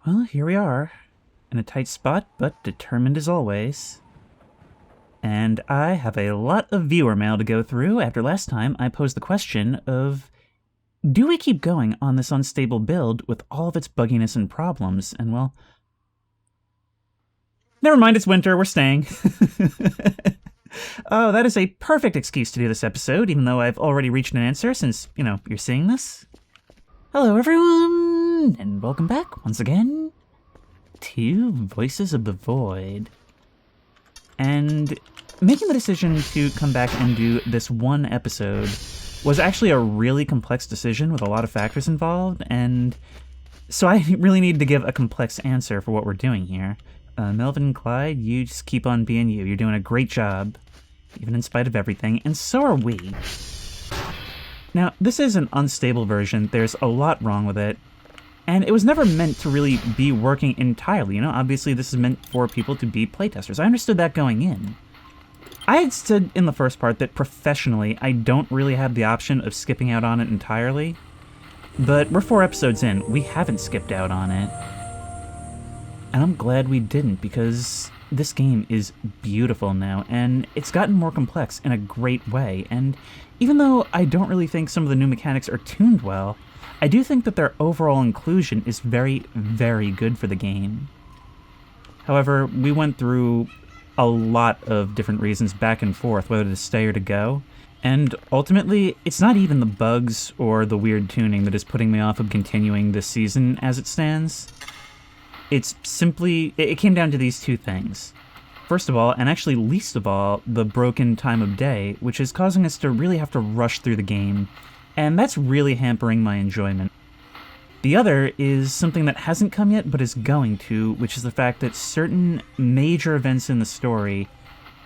Well, here we are, in a tight spot, but determined as always. And I have a lot of viewer mail to go through after last time I posed the question of, do we keep going on this unstable build with all of its bugginess and problems? And well, never mind, it's winter, we're staying. Oh, that is a perfect excuse to do this episode, even though I've already reached an answer since, you're seeing this. Hello everyone, and welcome back once again to Voices of the Void. And making the decision to come back and do this one episode was actually a really complex decision with a lot of factors involved, and so I really needed to give a complex answer for what we're doing here. Melvin and Clyde, you just keep on being you. You're doing a great job, even in spite of everything, and so are we. Now, this is an unstable version. There's a lot wrong with it, and it was never meant to really be working entirely. Obviously this is meant for people to be playtesters. I understood that going in. I had said in the first part that professionally, I don't really have the option of skipping out on it entirely, but we're 4 episodes in. We haven't skipped out on it. And I'm glad we didn't, because this game is beautiful now, and it's gotten more complex in a great way, and even though I don't really think some of the new mechanics are tuned well, I do think that their overall inclusion is very, very good for the game. However, we went through a lot of different reasons back and forth whether to stay or to go, and ultimately, it's not even the bugs or the weird tuning that is putting me off of continuing this season as it stands. It's simply, it came down to these two things. First of all, and actually least of all, the broken time of day, which is causing us to really have to rush through the game, and that's really hampering my enjoyment. The other is something that hasn't come yet, but is going to, which is the fact that certain major events in the story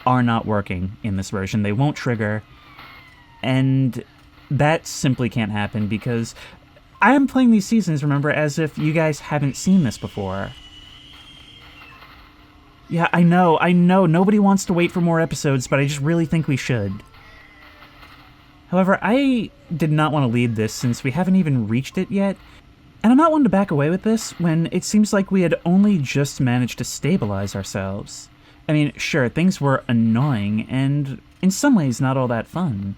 are not working in this version. They won't trigger, and that simply can't happen because I am playing these seasons, remember, as if you guys haven't seen this before. Yeah, I know, nobody wants to wait for more episodes, but I just really think we should. However, I did not want to lead this since we haven't even reached it yet, and I'm not one to back away with this when it seems like we had only just managed to stabilize ourselves. I mean, sure, things were annoying, and in some ways not all that fun.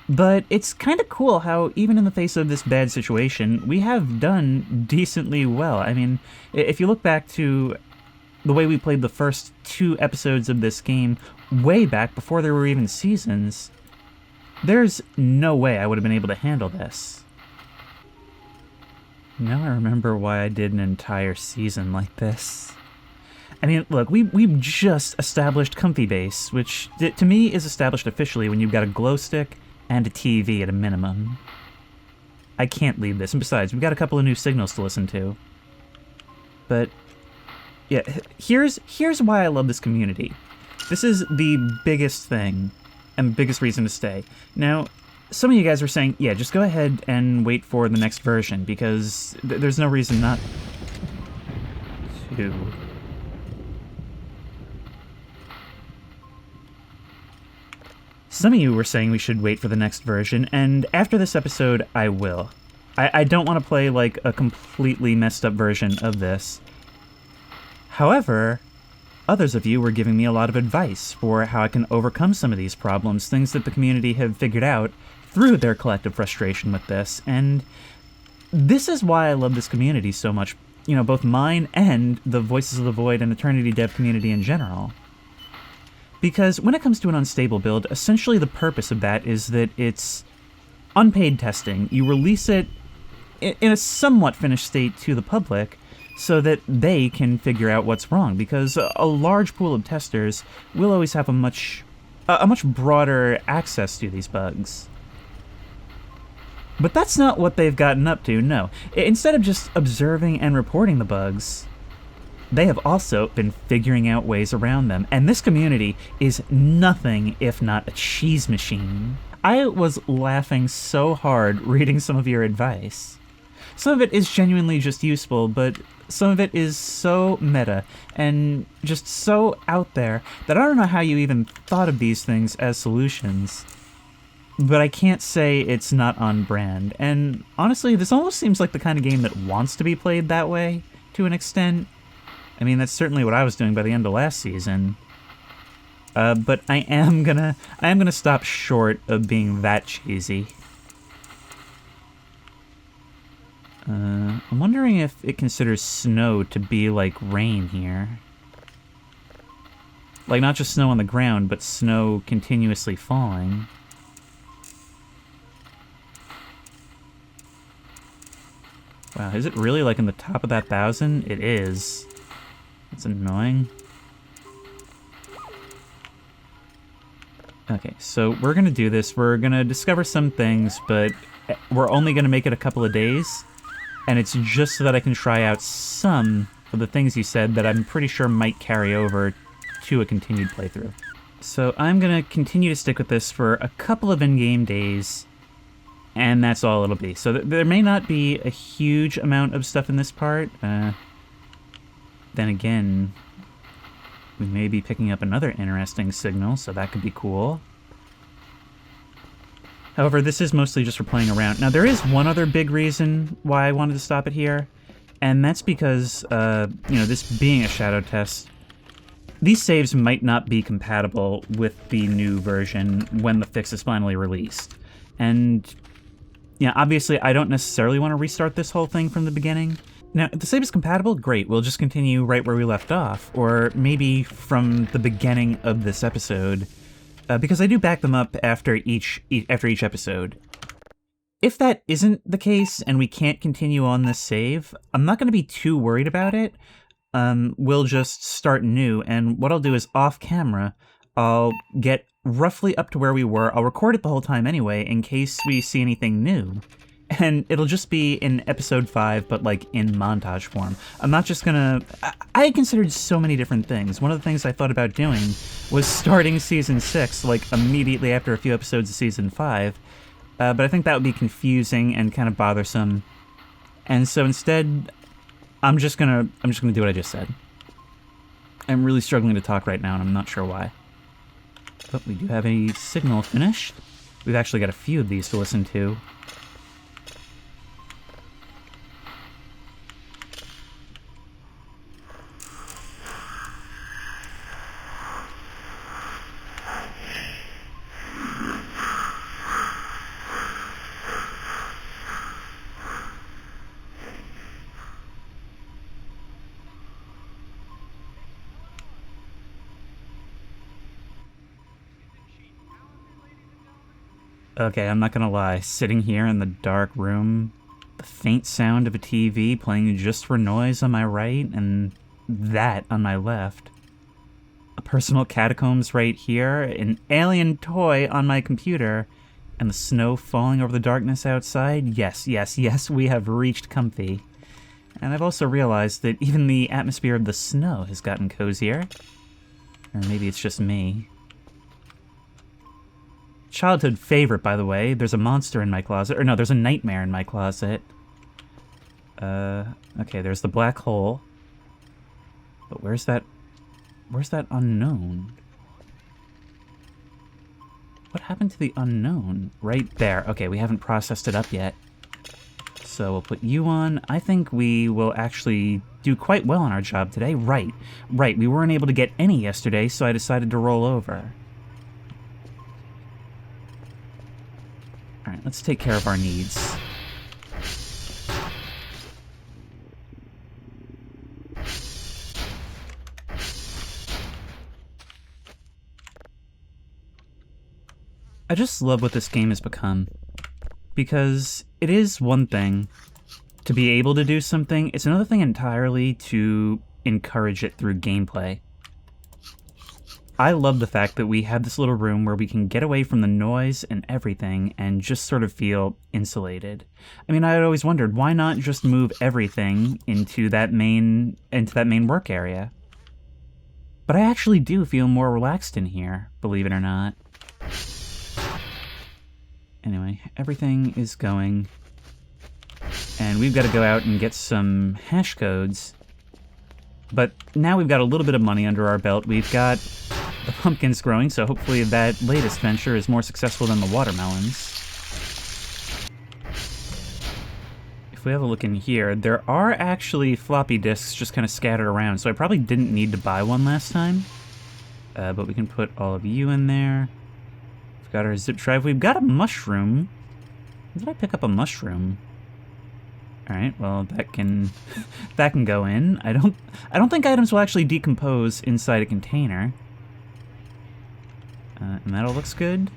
But it's kind of cool how, even in the face of this bad situation, we have done decently well. I mean, if you look back to the way we played the first 2 episodes of this game way back before there were even seasons, there's no way I would have been able to handle this. Now I remember why I did an entire season like this. I mean, look, we've just established Comfy Base, which to me is established officially when you've got a glow stick and a TV at a minimum. I can't leave this, and besides, we've got a couple of new signals to listen to. But yeah, here's why I love this community. This is the biggest thing, and the biggest reason to stay. Now, some of you guys were saying, yeah, just go ahead and wait for the next version, because there's no reason not to. Some of you were saying we should wait for the next version, and after this episode, I will. I don't want to play like a completely messed up version of this. However, others of you were giving me a lot of advice for how I can overcome some of these problems, things that the community have figured out through their collective frustration with this, and this is why I love this community so much, both mine and the Voices of the Void and Eternity Dev community in general. Because when it comes to an unstable build, essentially the purpose of that is that it's unpaid testing. You release it in a somewhat finished state to the public so that they can figure out what's wrong, because a large pool of testers will always have a much broader access to these bugs. But that's not what they've gotten up to, no. Instead of just observing and reporting the bugs, they have also been figuring out ways around them, and this community is nothing if not a cheese machine. I was laughing so hard reading some of your advice. Some of it is genuinely just useful, but some of it is so meta and just so out there that I don't know how you even thought of these things as solutions. But I can't say it's not on brand, and honestly, this almost seems like the kind of game that wants to be played that way, to an extent. I mean, that's certainly what I was doing by the end of last season. But I am gonna stop short of being that cheesy. I'm wondering if it considers snow to be like rain here. Like, not just snow on the ground, but snow continuously falling. Wow, is it really like in the top of that 1,000? It is. That's annoying. Okay, so we're gonna do this. We're gonna discover some things, but we're only gonna make it a couple of days. And it's just so that I can try out some of the things you said that I'm pretty sure might carry over to a continued playthrough. So I'm gonna continue to stick with this for a couple of in-game days, and that's all it'll be. So there may not be a huge amount of stuff in this part. Then again, we may be picking up another interesting signal, so that could be cool. However, this is mostly just for playing around. Now, there is one other big reason why I wanted to stop it here, and that's because, you know, this being a shadow test, these saves might not be compatible with the new version when the fix is finally released. And, yeah, obviously, I don't necessarily want to restart this whole thing from the beginning. Now, if the save is compatible, great, we'll just continue right where we left off, or maybe from the beginning of this episode, because I do back them up after each episode. If that isn't the case and we can't continue on this save, I'm not going to be too worried about it. We'll just start new, and what I'll do is off camera, I'll get roughly up to where we were. I'll record it the whole time anyway, in case we see anything new. And it'll just be in episode 5, but like in montage form. I'm not just gonna... I considered so many different things. One of the things I thought about doing was starting season 6, like immediately after a few episodes of season 5. But I think that would be confusing and kind of bothersome. And so instead, I'm just gonna do what I just said. I'm really struggling to talk right now, and I'm not sure why. But we do have a signal finished. We've actually got a few of these to listen to. Okay, I'm not gonna lie. Sitting here in the dark room, the faint sound of a TV playing just for noise on my right, and that on my left. A personal catacombs right here, an alien toy on my computer, and the snow falling over the darkness outside. Yes, yes, yes, we have reached comfy. And I've also realized that even the atmosphere of the snow has gotten cozier. Or maybe it's just me. Childhood favorite, by the way. There's a monster in my closet. Or no, there's a nightmare in my closet. Okay, there's the black hole. But where's that unknown? What happened to the unknown? Right there. Okay, we haven't processed it up yet. So we'll put you on. I think we will actually do quite well on our job today. Right. We weren't able to get any yesterday, so I decided to roll over. Alright, let's take care of our needs. I just love what this game has become. Because it is one thing to be able to do something, it's another thing entirely to encourage it through gameplay. I love the fact that we have this little room where we can get away from the noise and everything and just sort of feel insulated. I mean, I had always wondered, why not just move everything into that main work area? But I actually do feel more relaxed in here, believe it or not. Anyway, everything is going. And we've got to go out and get some hash codes. But now we've got a little bit of money under our belt. We've got the pumpkins growing, so hopefully that latest venture is more successful than the watermelons. If if we have a look in here, there are actually floppy disks just kind of scattered around, so I probably didn't need to buy one last time. But we can put all of you in there. We've got our zip drive. We've got a mushroom. Did I pick up a mushroom? All right, well, that can that can go in. I don't think items will actually decompose inside a container. And that all looks good.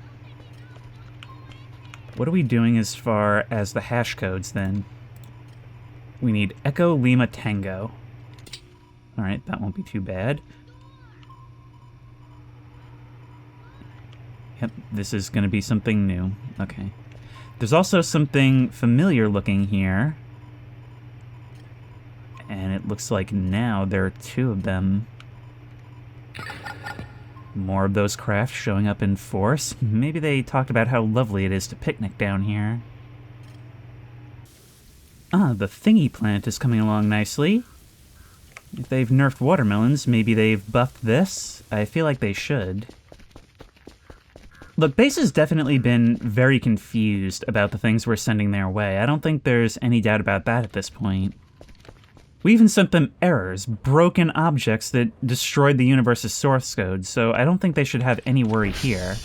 What are we doing as far as the hash codes, then? We need Echo Lima Tango. All right, that won't be too bad. Yep, this is going to be something new. Okay. There's also something familiar looking here. And it looks like now there are two of them. More of those crafts showing up in force. Maybe they talked about how lovely it is to picnic down here. Ah, the thingy plant is coming along nicely. If they've nerfed watermelons, maybe they've buffed this. I feel like they should. Look, Base has definitely been very confused about the things we're sending their way. I don't think there's any doubt about that at this point. We even sent them errors, broken objects that destroyed the universe's source code, so I don't think they should have any worry here.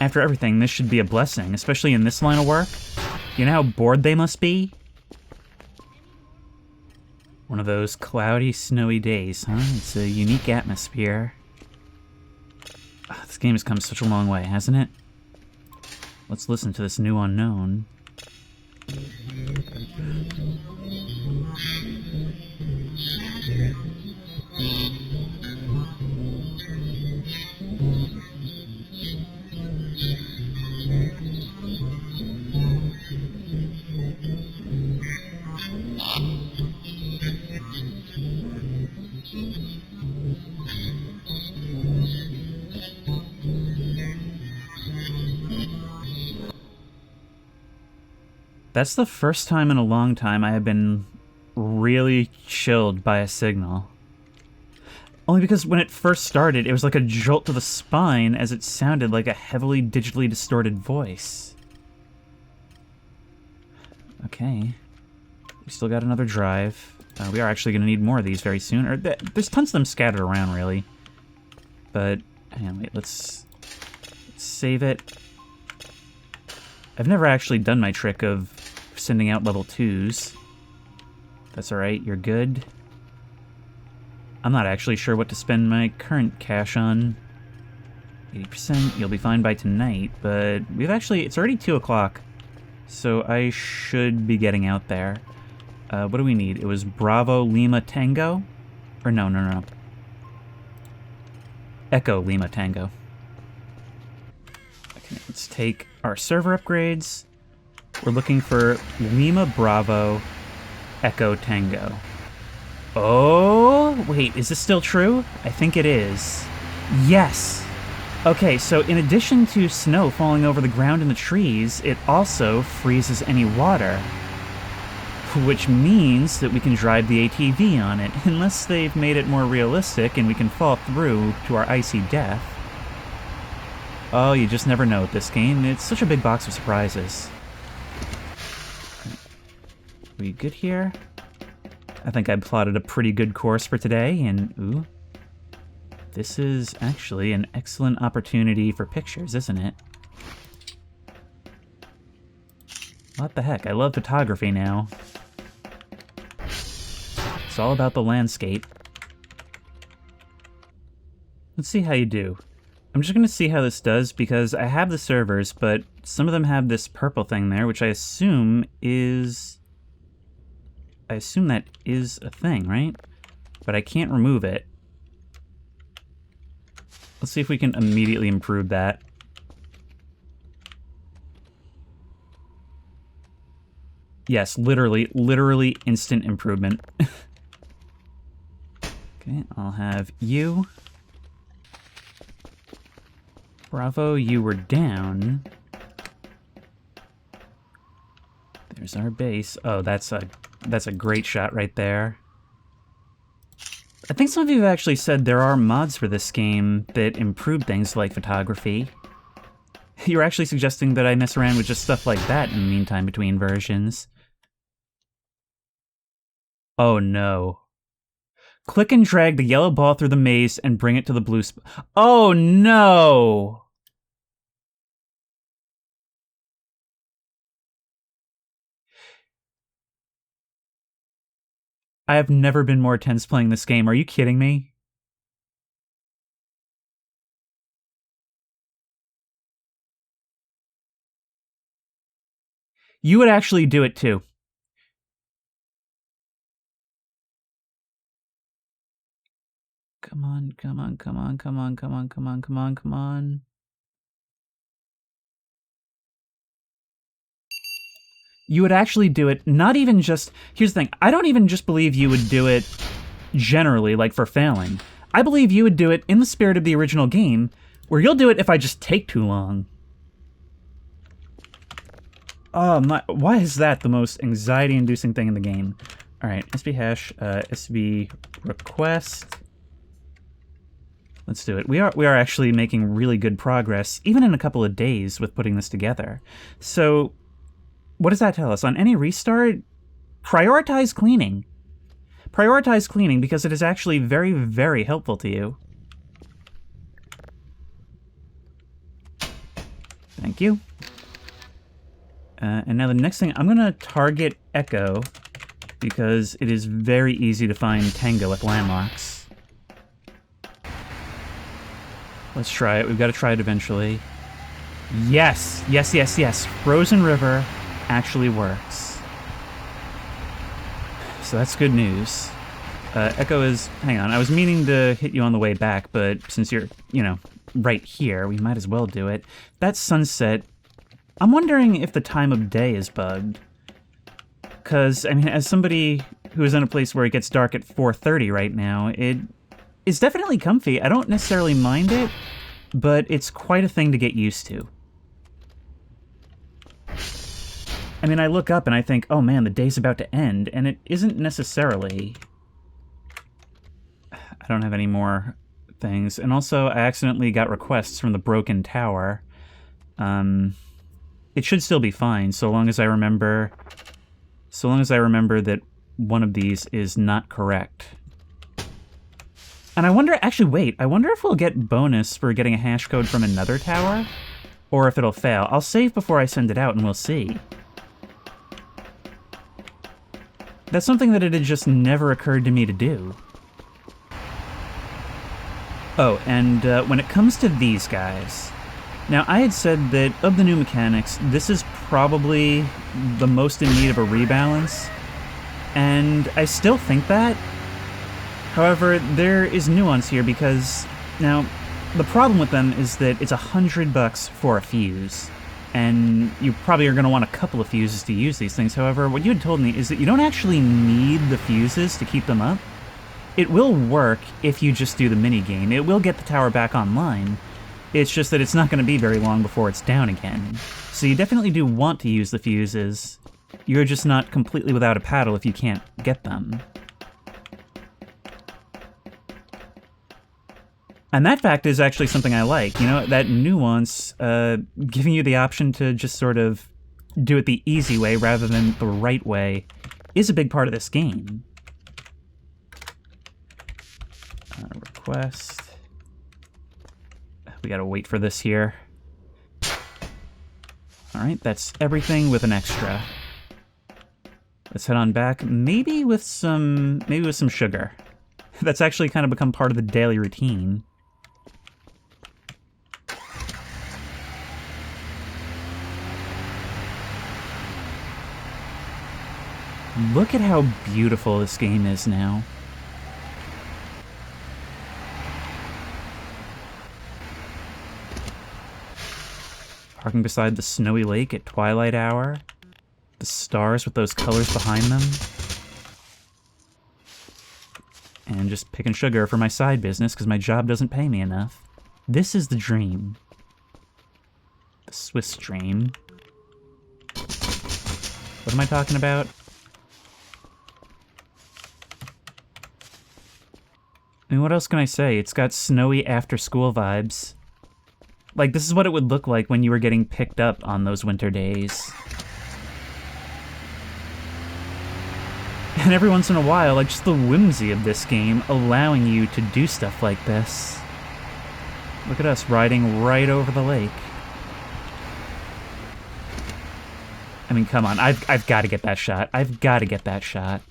After everything, this should be a blessing, especially in this line of work. You know how bored they must be? One of those cloudy, snowy days, huh? It's a unique atmosphere. Oh, this game has come such a long way, hasn't it? Let's listen to this new unknown. That's the first time in a long time I have been really chilled by a signal. Only because when it first started, it was like a jolt to the spine as it sounded like a heavily digitally distorted voice. Okay. We still got another drive. We are actually going to need more of these very soon. There's tons of them scattered around, really. But, hang on, wait, let's save it. I've never actually done my trick of sending out level 2s. That's alright, you're good. I'm not actually sure what to spend my current cash on. 80%, you'll be fine by tonight, but it's already 2 o'clock, so I should be getting out there. What do we need? It was Bravo Lima Tango? Or no. Echo Lima Tango. Okay, let's take our server upgrades. We're looking for Lima Bravo Echo Tango. Oh, wait, is this still true? I think it is. Yes! Okay, so in addition to snow falling over the ground and the trees, it also freezes any water. Which means that we can drive the ATV on it, unless they've made it more realistic and we can fall through to our icy death. Oh, you just never know with this game. It's such a big box of surprises. We good here? I think I plotted a pretty good course for today, and ooh. This is actually an excellent opportunity for pictures, isn't it? What the heck, I love photography now. It's all about the landscape. Let's see how you do. I'm just going to see how this does, because I have the servers, but some of them have this purple thing there, which I assume is... I assume that is a thing, right? But I can't remove it. Let's see if we can immediately improve that. Yes, literally instant improvement. Okay, I'll have you. Bravo, you were down. There's our base. Oh, that's a great shot right there. I think some of you have actually said there are mods for this game that improve things like photography. You're actually suggesting that I mess around with just stuff like that in the meantime between versions. Oh no. Click and drag the yellow ball through the maze and bring it to the blue spot. Oh no! I have never been more tense playing this game. Are you kidding me? You would actually do it too. Come on, come on, come on, come on, come on, come on, come on, come on. You would actually do it, not even just... Here's the thing, I don't even just believe you would do it generally, like for failing. I believe you would do it in the spirit of the original game, where you'll do it if I just take too long. Oh my, why is that the most anxiety-inducing thing in the game? Alright, SB hash, SB request. Let's do it. We are actually making really good progress, even in a couple of days, with putting this together. So, what does that tell us? On any restart, prioritize cleaning. Prioritize cleaning because it is actually very, very helpful to you. Thank you. And now the next thing, I'm going to target Echo because it is very easy to find Tango with landlocks. Let's try it. We've got to try it eventually. Yes! Yes, yes, yes. Frozen River actually works. So that's good news. Echo is... Hang on, I was meaning to hit you on the way back, but since you're, you know, right here, we might as well do it. That sunset... I'm wondering if the time of day is bugged. Because, I mean, as somebody who is in a place where it gets dark at 4:30 right now, it is definitely comfy. I don't necessarily mind it, but it's quite a thing to get used to. I mean, I look up and I think, oh man, the day's about to end, and it isn't necessarily. I don't have any more things. And also, I accidentally got requests from the broken tower. It should still be fine, so long as I remember... So long as I remember that one of these is not correct. And I wonder... Actually, wait. I wonder if we'll get bonus for getting a hash code from another tower? Or if it'll fail. I'll save before I send it out, and we'll see. That's something that it had just never occurred to me to do. Oh, and when it comes to these guys... Now, I had said that of the new mechanics, this is probably the most in need of a rebalance, and I still think that. However, there is nuance here because, now, the problem with them is that it's $100 for a fuse, and you probably are going to want a couple of fuses to use these things. However, what you had told me is that you don't actually need the fuses to keep them up. It will work if you just do the minigame. It will get the tower back online. It's just that it's not going to be very long before it's down again. So you definitely do want to use the fuses. You're just not completely without a paddle if you can't get them. And that fact is actually something I like. You know, that nuance, giving you the option to just sort of do it the easy way rather than the right way, is a big part of this game. Request... We gotta wait for this here. Alright, that's everything with an extra. Let's head on back, maybe with some sugar. That's actually kind of become part of the daily routine. Look at how beautiful this game is now. Parking beside the snowy lake at twilight hour. The stars with those colors behind them. And just picking sugar for my side business because my job doesn't pay me enough. This is the dream. The Swiss dream. What am I talking about? I mean, what else can I say? It's got snowy after-school vibes. Like, this is what it would look like when you were getting picked up on those winter days. And every once in a while, like, just the whimsy of this game allowing you to do stuff like this. Look at us riding right over the lake. I mean, come on, I've got to get that shot. I've got to get that shot.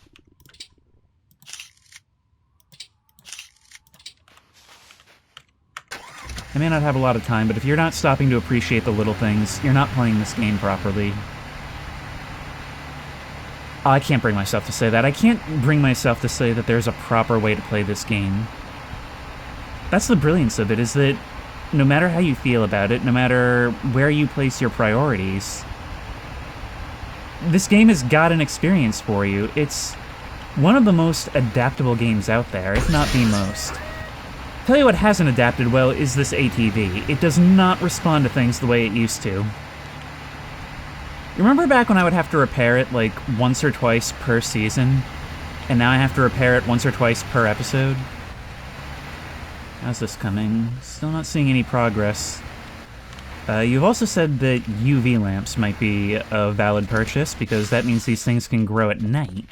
I may not have a lot of time, but if you're not stopping to appreciate the little things, you're not playing this game properly. Oh, I can't bring myself to say that. I can't bring myself to say that there's a proper way to play this game. That's the brilliance of it, is that no matter how you feel about it, no matter where you place your priorities, this game has got an experience for you. It's one of the most adaptable games out there, if not the most. Tell you what hasn't adapted well is this ATV. It does not respond to things the way it used to. You remember back when I would have to repair it like once or twice per season, and now I have to repair it once or twice per episode? How's this coming? Still not seeing any progress. You've also said that UV lamps might be a valid purchase, because that means these things can grow at night.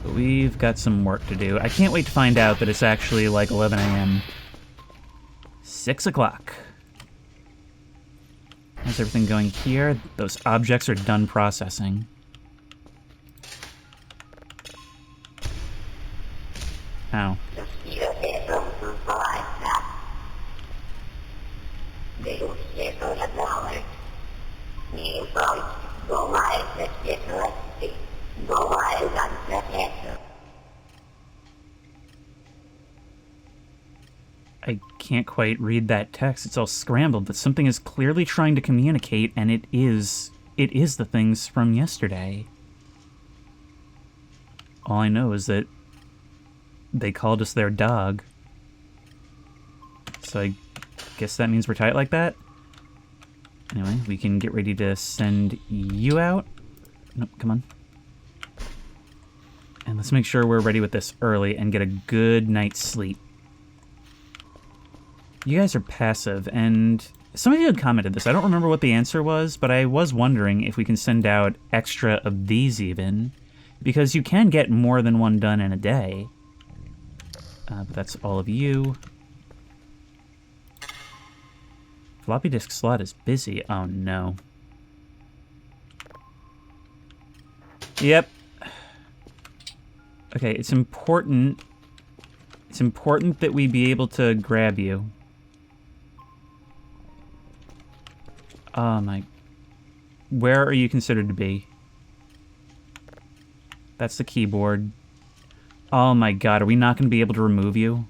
But we've got some work to do. I can't wait to find out that it's actually like 11 a.m. 6 o'clock. How's everything going here? Those objects are done processing. Ow. I can't quite read that text. It's all scrambled, but something is clearly trying to communicate, and it is the things from yesterday. All I know is that they called us their dog. So I guess that means we're tight like that? Anyway, we can get ready to send you out. Nope, come on. And let's make sure we're ready with this early and get a good night's sleep. You guys are passive, and some of you had commented this. I don't remember what the answer was, but I was wondering if we can send out extra of these even, because you can get more than one done in a day. But that's all of you. Floppy disk slot is busy. Oh no. Yep. Okay, it's important. It's important that we be able to grab you. Oh my... Where are you considered to be? That's the keyboard. Oh my god, are we not going to be able to remove you?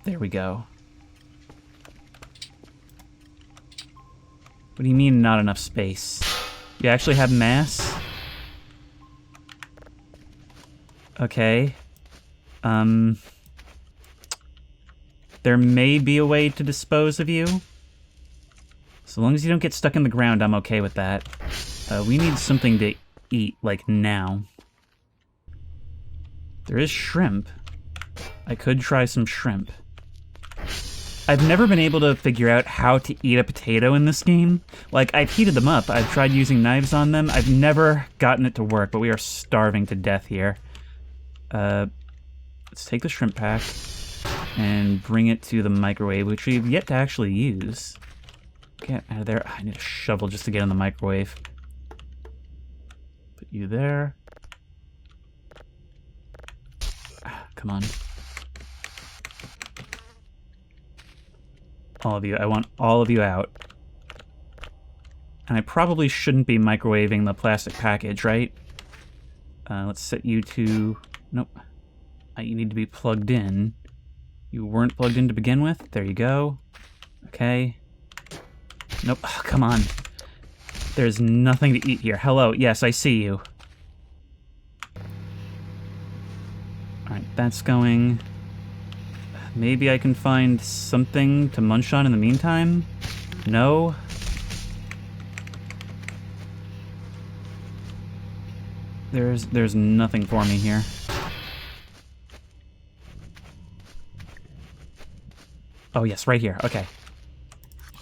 There we go. What do you mean, not enough space? You actually have mass? Okay. There may be a way to dispose of you. So long as you don't get stuck in the ground, I'm okay with that. We need something to eat, like now. There is shrimp. I could try some shrimp. I've never been able to figure out how to eat a potato in this game. Like, I've heated them up, I've tried using knives on them, I've never gotten it to work, but we are starving to death here. Let's take the shrimp pack and bring it to the microwave, which we've yet to actually use. Get out of there. I need a shovel just to get in the microwave. Put you there. Come on. All of you. I want all of you out. And I probably shouldn't be microwaving the plastic package, right? Let's set you to... Nope. You need to be plugged in. You weren't plugged in to begin with. There you go. Okay. Nope. Oh, come on. There's nothing to eat here. Hello. Yes, I see you. Alright, that's going. Maybe I can find something to munch on in the meantime? No? There's nothing for me here. Oh, yes, right here. Okay.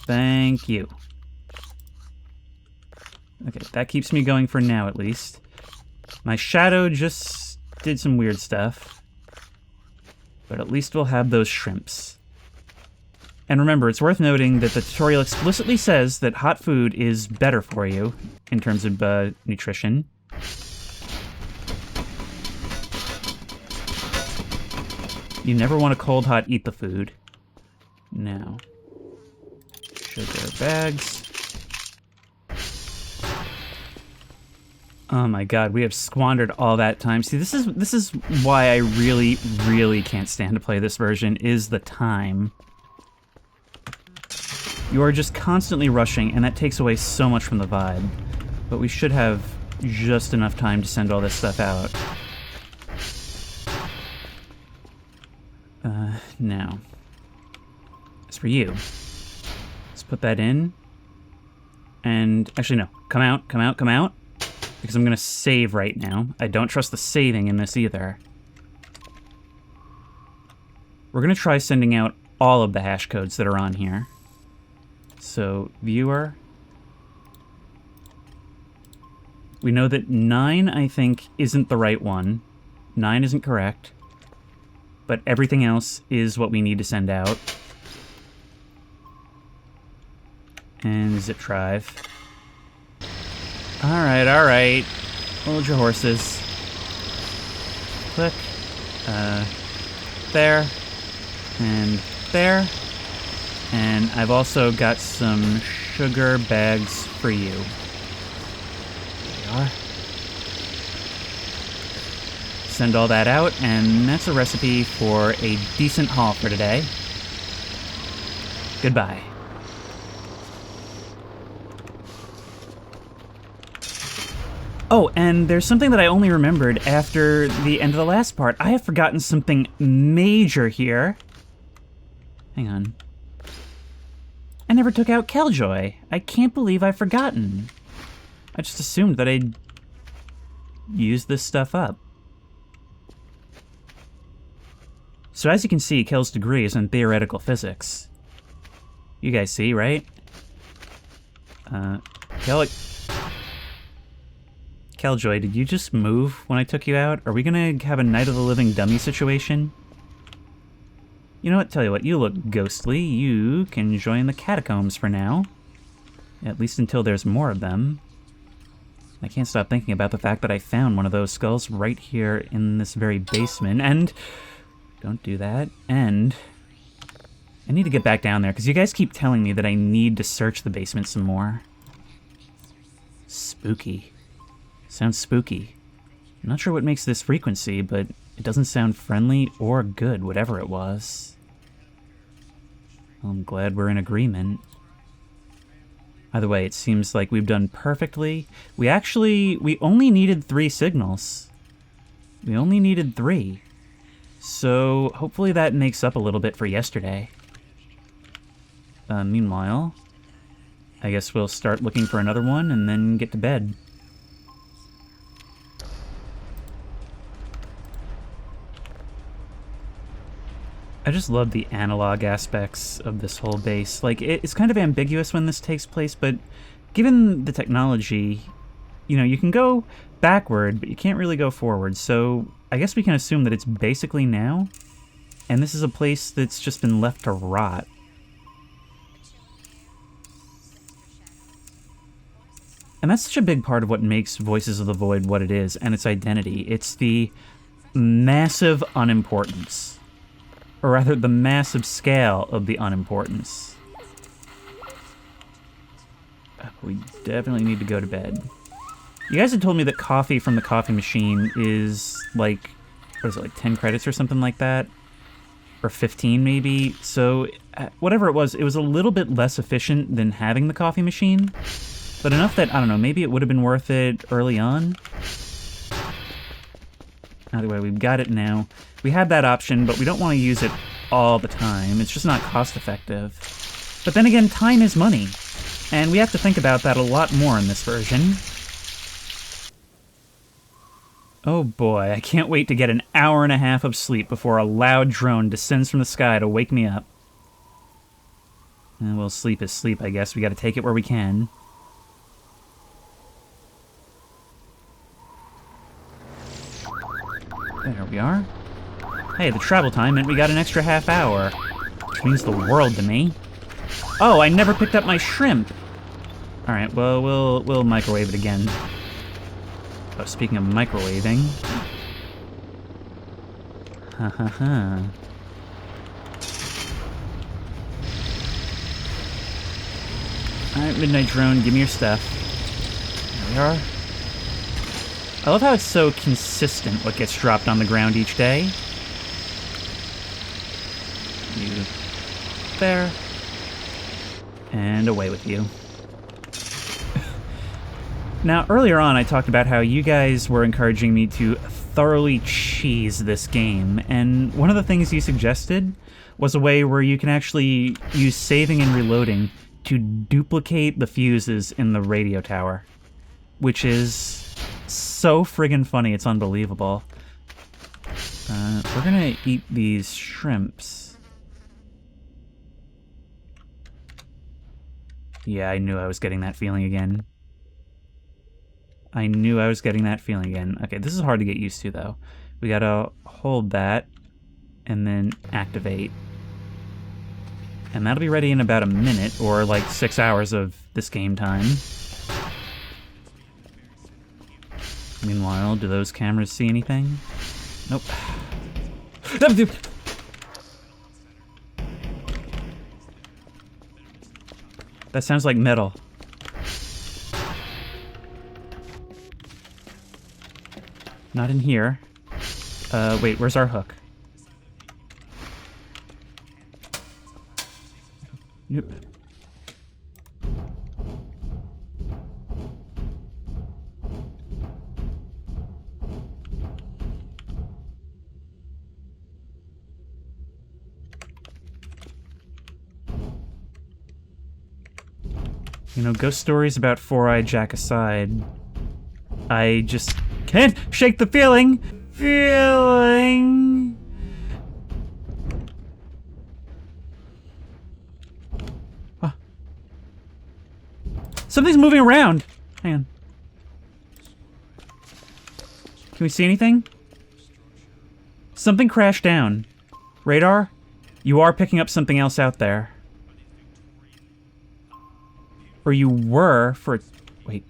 Thank you. Okay, that keeps me going for now, at least. My shadow just did some weird stuff. But at least we'll have those shrimps. And remember, it's worth noting that the tutorial explicitly says that hot food is better for you in terms of nutrition. You never want to cold hot eat the food. Now, sugar bags. Oh my god, we have squandered all that time. See, this is why I really, really can't stand to play this version, is the time. You are just constantly rushing, and that takes away so much from the vibe. But we should have just enough time to send all this stuff out. Now. As for you, let's put that in. And, actually no, come out, come out, come out. Because I'm gonna save right now. I don't trust the saving in this either. We're gonna try sending out all of the hash codes that are on here. So, viewer. We know that 9, I think, isn't the right one. 9 isn't correct. But everything else is what we need to send out. And zip drive. Alright, alright. Hold your horses. Click. There. And there. And I've also got some sugar bags for you. There we are. Send all that out, and that's a recipe for a decent haul for today. Goodbye. Oh, and there's something that I only remembered after the end of the last part. I have forgotten something major here. Hang on. I never took out Killjoy. I can't believe I've forgotten. I just assumed that I'd use this stuff up. So as you can see, Kel's degree is in theoretical physics. You guys see, right? Killjoy, did you just move when I took you out? Are we gonna have a Night of the Living Dummy situation? You know what, tell you what, you look ghostly. You can join the catacombs for now. At least until there's more of them. I can't stop thinking about the fact that I found one of those skulls right here in this very basement, and... Don't do that. And I need to get back down there, because you guys keep telling me that I need to search the basement some more. Spooky. Sounds spooky. I'm not sure what makes this frequency, but it doesn't sound friendly or good, whatever it was. Well, I'm glad we're in agreement. Either way, it seems like we've done perfectly. We only needed 3 signals. We only needed 3. So, hopefully that makes up a little bit for yesterday. Meanwhile, I guess we'll start looking for another one and then get to bed. I just love the analog aspects of this whole base. Like, it's kind of ambiguous when this takes place, but given the technology, you know, you can go backward, but you can't really go forward, so I guess we can assume that it's basically now, and this is a place that's just been left to rot. And that's such a big part of what makes Voices of the Void what it is, and its identity. It's the massive unimportance. Or rather, the massive scale of the unimportance. We definitely need to go to bed. You guys had told me that coffee from the coffee machine is like, what is it, like 10 credits or something like that? Or 15 maybe? So, whatever it was a little bit less efficient than having the coffee machine. But enough that, I don't know, maybe it would have been worth it early on? Either way, we've got it now. We have that option, but we don't want to use it all the time. It's just not cost effective. But then again, time is money. And we have to think about that a lot more in this version. Oh boy, I can't wait to get an hour and a half of sleep before a loud drone descends from the sky to wake me up. Well, sleep is sleep, I guess. We gotta take it where we can. There we are. Hey, the travel time meant we got an extra half hour. Which means the world to me. Oh, I never picked up my shrimp! Alright, well, we'll microwave it again. Oh, speaking of microwaving... Ha ha ha. Alright, Midnight Drone, give me your stuff. There we are. I love how it's so consistent what gets dropped on the ground each day. You there. And away with you. Now, earlier on I talked about how you guys were encouraging me to thoroughly cheese this game, and one of the things you suggested was a way where you can actually use saving and reloading to duplicate the fuses in the radio tower, which is so friggin' funny, it's unbelievable. We're gonna eat these shrimps. Yeah, I knew I was getting that feeling again. I knew I was getting that feeling again. Okay, this is hard to get used to, though. We gotta hold that, and then activate. And that'll be ready in about a minute, or like 6 hours of this game time. Meanwhile, do those cameras see anything? Nope. That sounds like metal. Not in here. Wait, where's our hook? Yep. You know, ghost stories about Four-Eyed Jack aside, I just can't shake the feeling. Oh. Something's moving around. Hang on. Can we see anything? Something crashed down. Radar, you are picking up something else out there. Or you were for... Wait.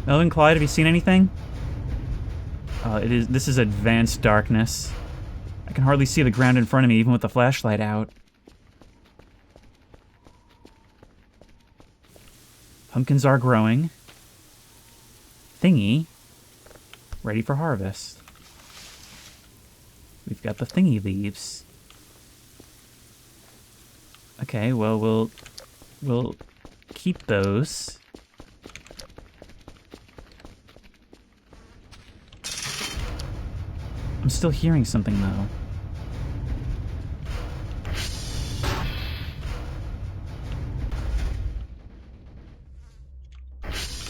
Melvin, Clyde, have you seen anything? This is advanced darkness. I can hardly see the ground in front of me, even with the flashlight out. Pumpkins are growing. Thingy. Ready for harvest. We've got the thingy leaves. Okay, well, we'll keep those. I'm still hearing something, though.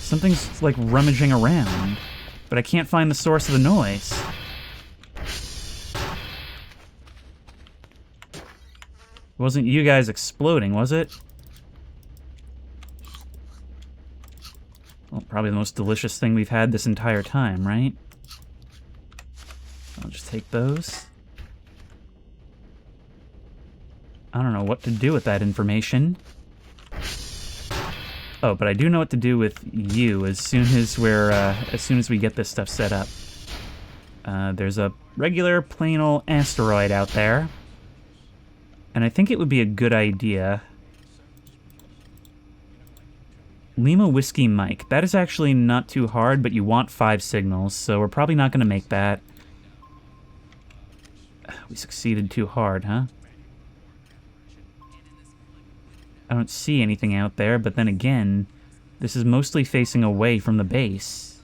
Something's, like, rummaging around, but I can't find the source of the noise. It wasn't you guys exploding, was it? Well, probably the most delicious thing we've had this entire time, right? I'll just take those. I don't know what to do with that information. Oh, but I do know what to do with you as soon as we get this stuff set up. There's a regular plain old asteroid out there. And I think it would be a good idea. Lima Whiskey Mike. That is actually not too hard, but you want 5 signals, so we're probably not going to make that. We succeeded too hard, huh? I don't see anything out there, but then again, this is mostly facing away from the base.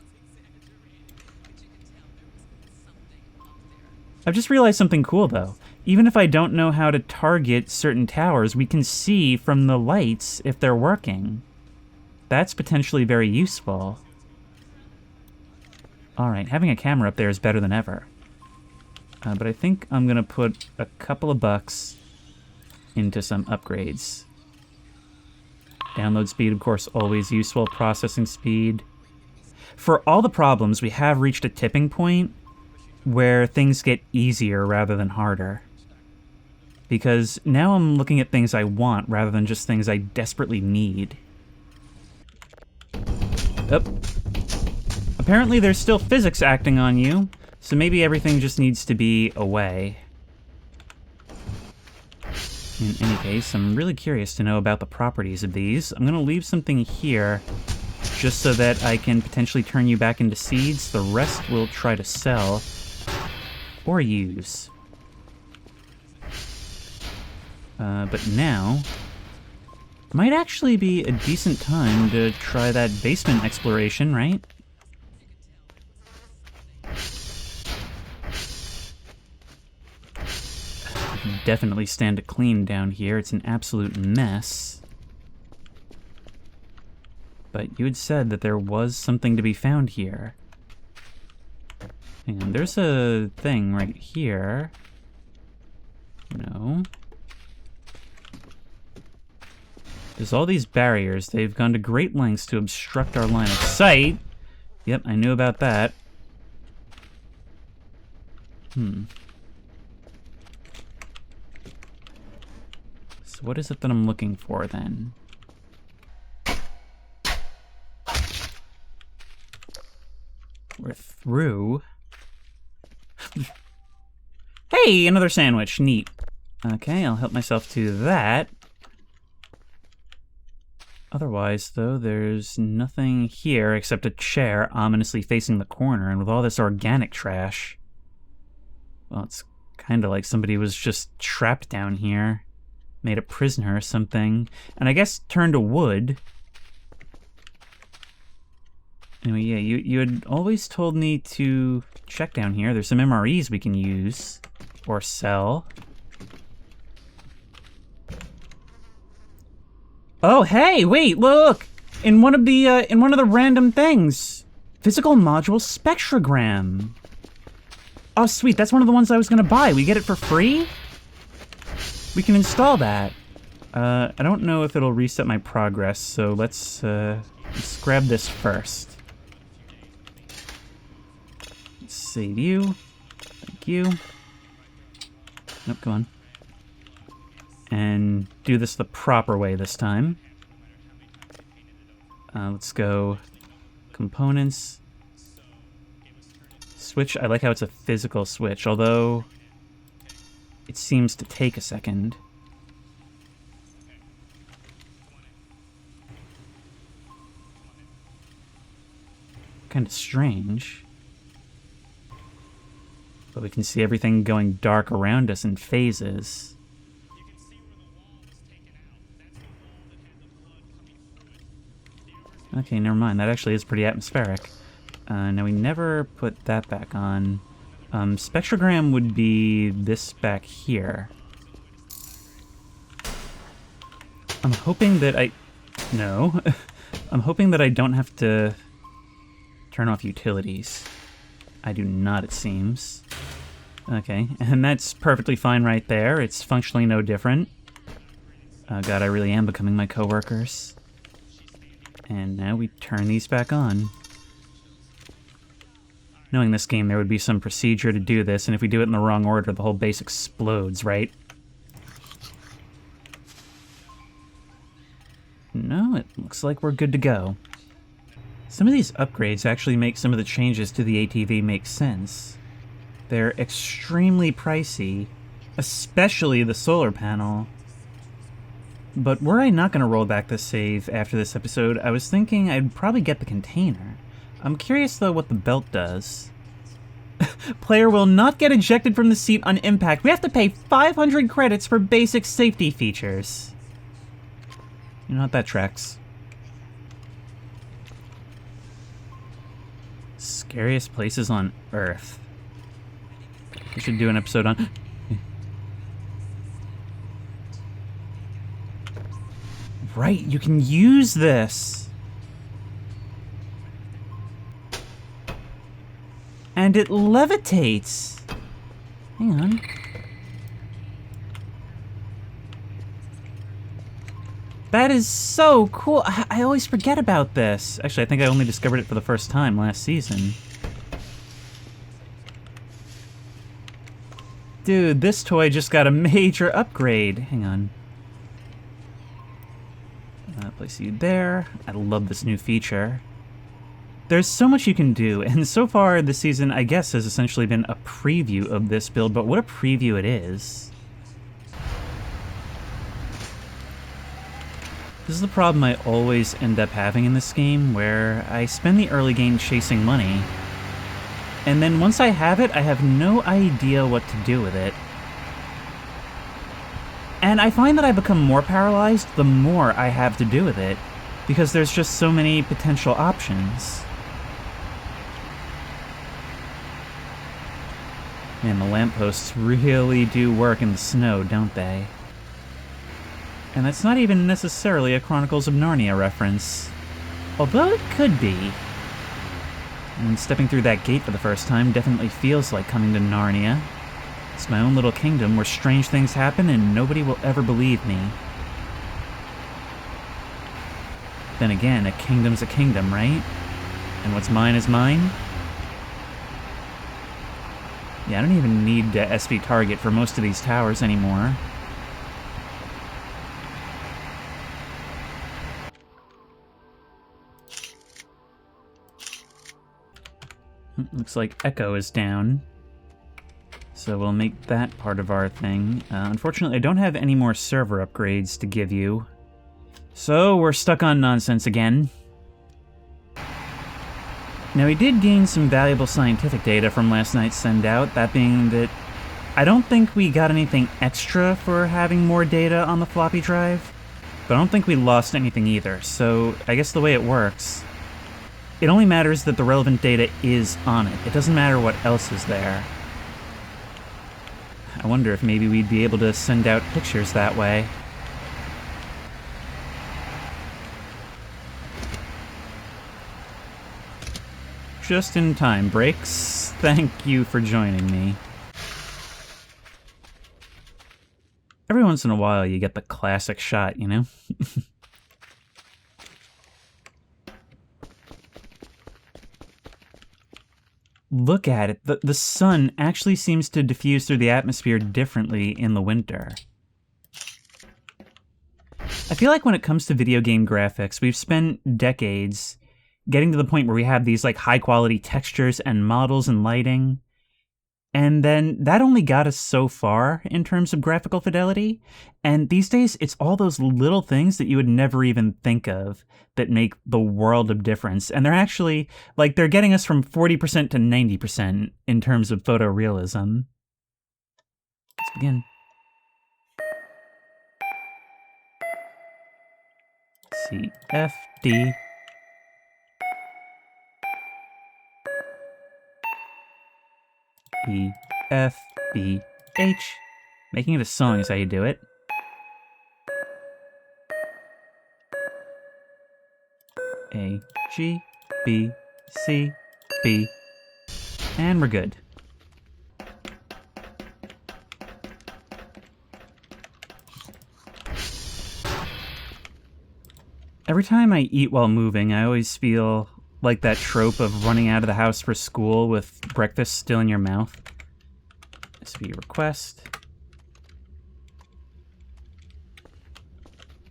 I've just realized something cool, though. Even if I don't know how to target certain towers, we can see from the lights if they're working. that's potentially very useful. Alright, having a camera up there is better than ever. But I think I'm gonna put a couple of bucks into some upgrades. Download speed, of course, always useful. Processing speed. For all the problems, we have reached a tipping point where things get easier rather than harder. Because now I'm looking at things I want rather than just things I desperately need. Oh. Apparently there's still physics acting on you, so maybe everything just needs to be away. In any case, I'm really curious to know about the properties of these. I'm gonna leave something here just so that I can potentially turn you back into seeds. The rest we'll try to sell or use. But now might actually be a decent time to try that basement exploration, right? I can definitely stand to clean down here. It's an absolute mess. But you had said that there was something to be found here. Hang on, there's a thing right here. No. There's all these barriers. They've gone to great lengths to obstruct our line of sight. Yep, I knew about that. So what is it that I'm looking for, then? We're through. Hey, another sandwich. Neat. Okay, I'll help myself to that. Otherwise, though, there's nothing here except a chair ominously facing the corner, and with all this organic trash. Well, it's kind of like somebody was just trapped down here, made a prisoner or something, and I guess turned to wood. Anyway, yeah, you had always told me to check down here. There's some MREs we can use or sell. Oh, hey, wait, look! In one of the random things. Physical module spectrogram. Oh, sweet, that's one of the ones I was gonna buy. We get it for free? We can install that. I don't know if it'll reset my progress, so let's grab this first. Let's save you. Thank you. Nope, go on. And do this the proper way this time. Let's go components. Switch. I like how it's a physical switch, although it seems to take a second. Kind of strange. But we can see everything going dark around us in phases. Okay, never mind. That actually is pretty atmospheric. Now we never put that back on. Spectrogram would be this back here. I'm hoping that No. I'm hoping that I don't have to turn off utilities. I do not, it seems. Okay, and that's perfectly fine right there. It's functionally no different. Oh god, I really am becoming my coworkers. And now we turn these back on. Knowing this game, there would be some procedure to do this, and if we do it in the wrong order, the whole base explodes, right? No, it looks like we're good to go. Some of these upgrades actually make some of the changes to the ATV make sense. They're extremely pricey, especially the solar panel. But were I not going to roll back the save after this episode, I was thinking I'd probably get the container. I'm curious, though, what the belt does. Player will not get ejected from the seat on impact. We have to pay 500 credits for basic safety features. You know what, that tracks. Scariest places on Earth. We should do an episode on... Right, you can use this. And it levitates! Hang on. That is so cool. I always forget about this. Actually, I think I only discovered it for the first time last season. Dude, this toy just got a major upgrade. Hang on. Place you there. I love this new feature. There's so much you can do, and so far this season, I guess, has essentially been a preview of this build, but what a preview it is. This is the problem I always end up having in this game, where I spend the early game chasing money, and then once I have it, I have no idea what to do with it. And I find that I become more paralyzed the more I have to do with it, because there's just so many potential options. Man, the lampposts really do work in the snow, don't they? And that's not even necessarily a Chronicles of Narnia reference. Although it could be. And stepping through that gate for the first time definitely feels like coming to Narnia. It's my own little kingdom where strange things happen and nobody will ever believe me. Then again, a kingdom's a kingdom, right? And what's mine is mine? Yeah, I don't even need SV Target for most of these towers anymore. Looks like Echo is down. So we'll make that part of our thing. Unfortunately, I don't have any more server upgrades to give you. So we're stuck on nonsense again. Now we did gain some valuable scientific data from last night's send-out, that being that I don't think we got anything extra for having more data on the floppy drive, but I don't think we lost anything either, so I guess the way it works, it only matters that the relevant data is on it. It doesn't matter what else is there. I wonder if maybe we'd be able to send out pictures that way. Just in time, Breaks. Thank you for joining me. Every once in a while you get the classic shot, you know? Look at it. The sun actually seems to diffuse through the atmosphere differently in the winter. I feel like when it comes to video game graphics, we've spent decades getting to the point where we have these like high quality textures and models and lighting. And then that only got us so far in terms of graphical fidelity. And these days, it's all those little things that you would never even think of that make the world of difference. And they're actually, like, they're getting us from 40% to 90% in terms of photorealism. Let's begin. C, F, D. E, F, B, H. Making it a song is how you do it. A, G, B, C, B. And we're good. Every time I eat while moving, I always feel like that trope of running out of the house for school with breakfast still in your mouth. SV request.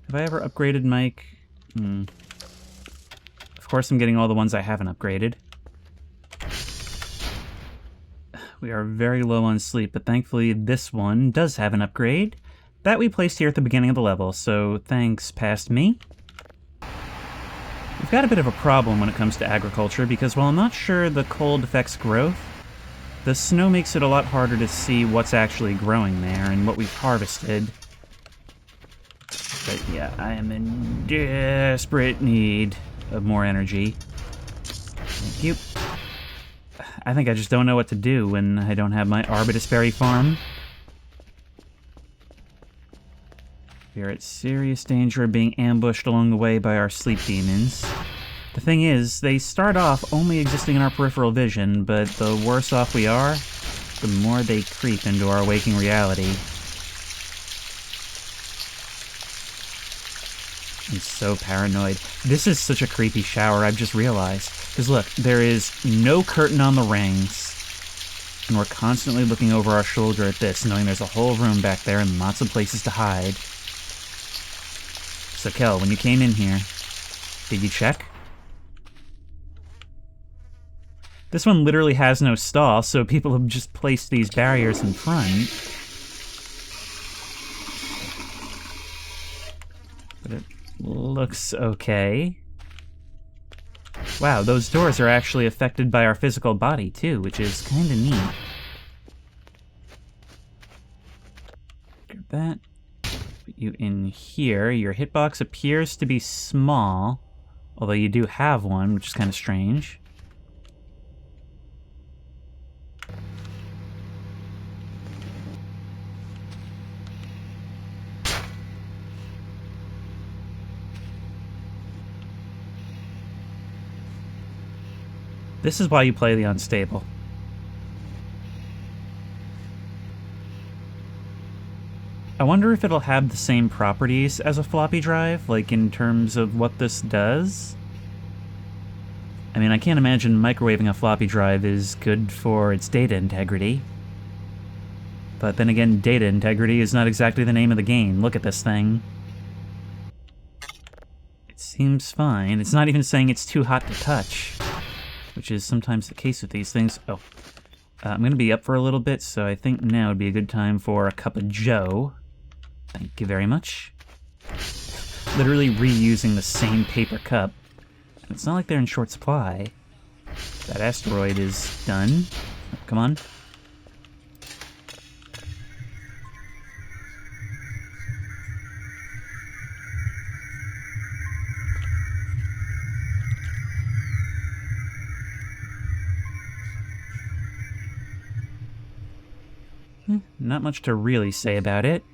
Have I ever upgraded Mike? Of course I'm getting all the ones I haven't upgraded. We are very low on sleep, but thankfully this one does have an upgrade that we placed here at the beginning of the level, so thanks, past me. We've got a bit of a problem when it comes to agriculture, because while I'm not sure the cold affects growth, the snow makes it a lot harder to see what's actually growing there and what we've harvested. But yeah, I am in desperate need of more energy. Thank you. I think I just don't know what to do when I don't have my Arbutus Berry farm. We are at serious danger of being ambushed along the way by our sleep demons. The thing is, they start off only existing in our peripheral vision, but the worse off we are, the more they creep into our waking reality. I'm so paranoid. This is such a creepy shower, I've just realized. Because look, there is no curtain on the rings, and we're constantly looking over our shoulder at this, knowing there's a whole room back there and lots of places to hide. So Kel, when you came in here, did you check? This one literally has no stall, so people have just placed these barriers in front. But it looks okay. Wow, those doors are actually affected by our physical body too, which is kinda neat. Grab that. Put you in here. Your hitbox appears to be small, although you do have one, which is kinda strange. This is why you play the Unstable. I wonder if it'll have the same properties as a floppy drive, like in terms of what this does. I mean, I can't imagine microwaving a floppy drive is good for its data integrity. But then again, data integrity is not exactly the name of the game. Look at this thing. It seems fine. It's not even saying it's too hot to touch, which is sometimes the case with these things. Oh, I'm going to be up for a little bit, so I think now would be a good time for a cup of joe. Thank you very much. Literally reusing the same paper cup. And it's not like they're in short supply. That asteroid is done. Oh, come on. Not much to really say about it.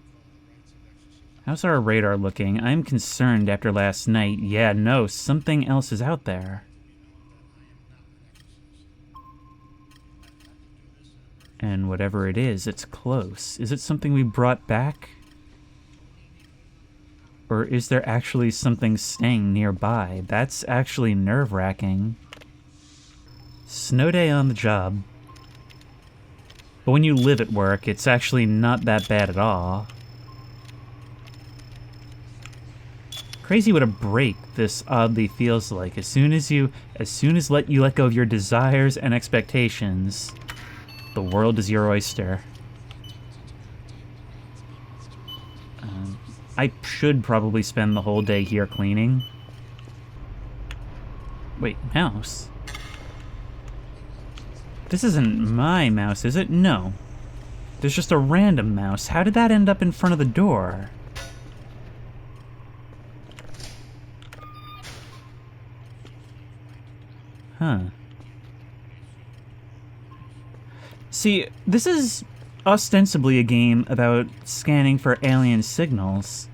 How's our radar looking? I'm concerned after last night. Yeah, no, something else is out there. And whatever it is, it's close. Is it something we brought back? Or is there actually something staying nearby? That's actually nerve-wracking. Snow day on the job. But when you live at work, it's actually not that bad at all. Crazy what a break this oddly feels like. As soon as you let go of your desires and expectations, the world is your oyster. I should probably spend the whole day here cleaning. Wait, mouse? This isn't my mouse, is it? No. There's just a random mouse. How did that end up in front of the door? Huh. See, this is ostensibly a game about scanning for alien signals.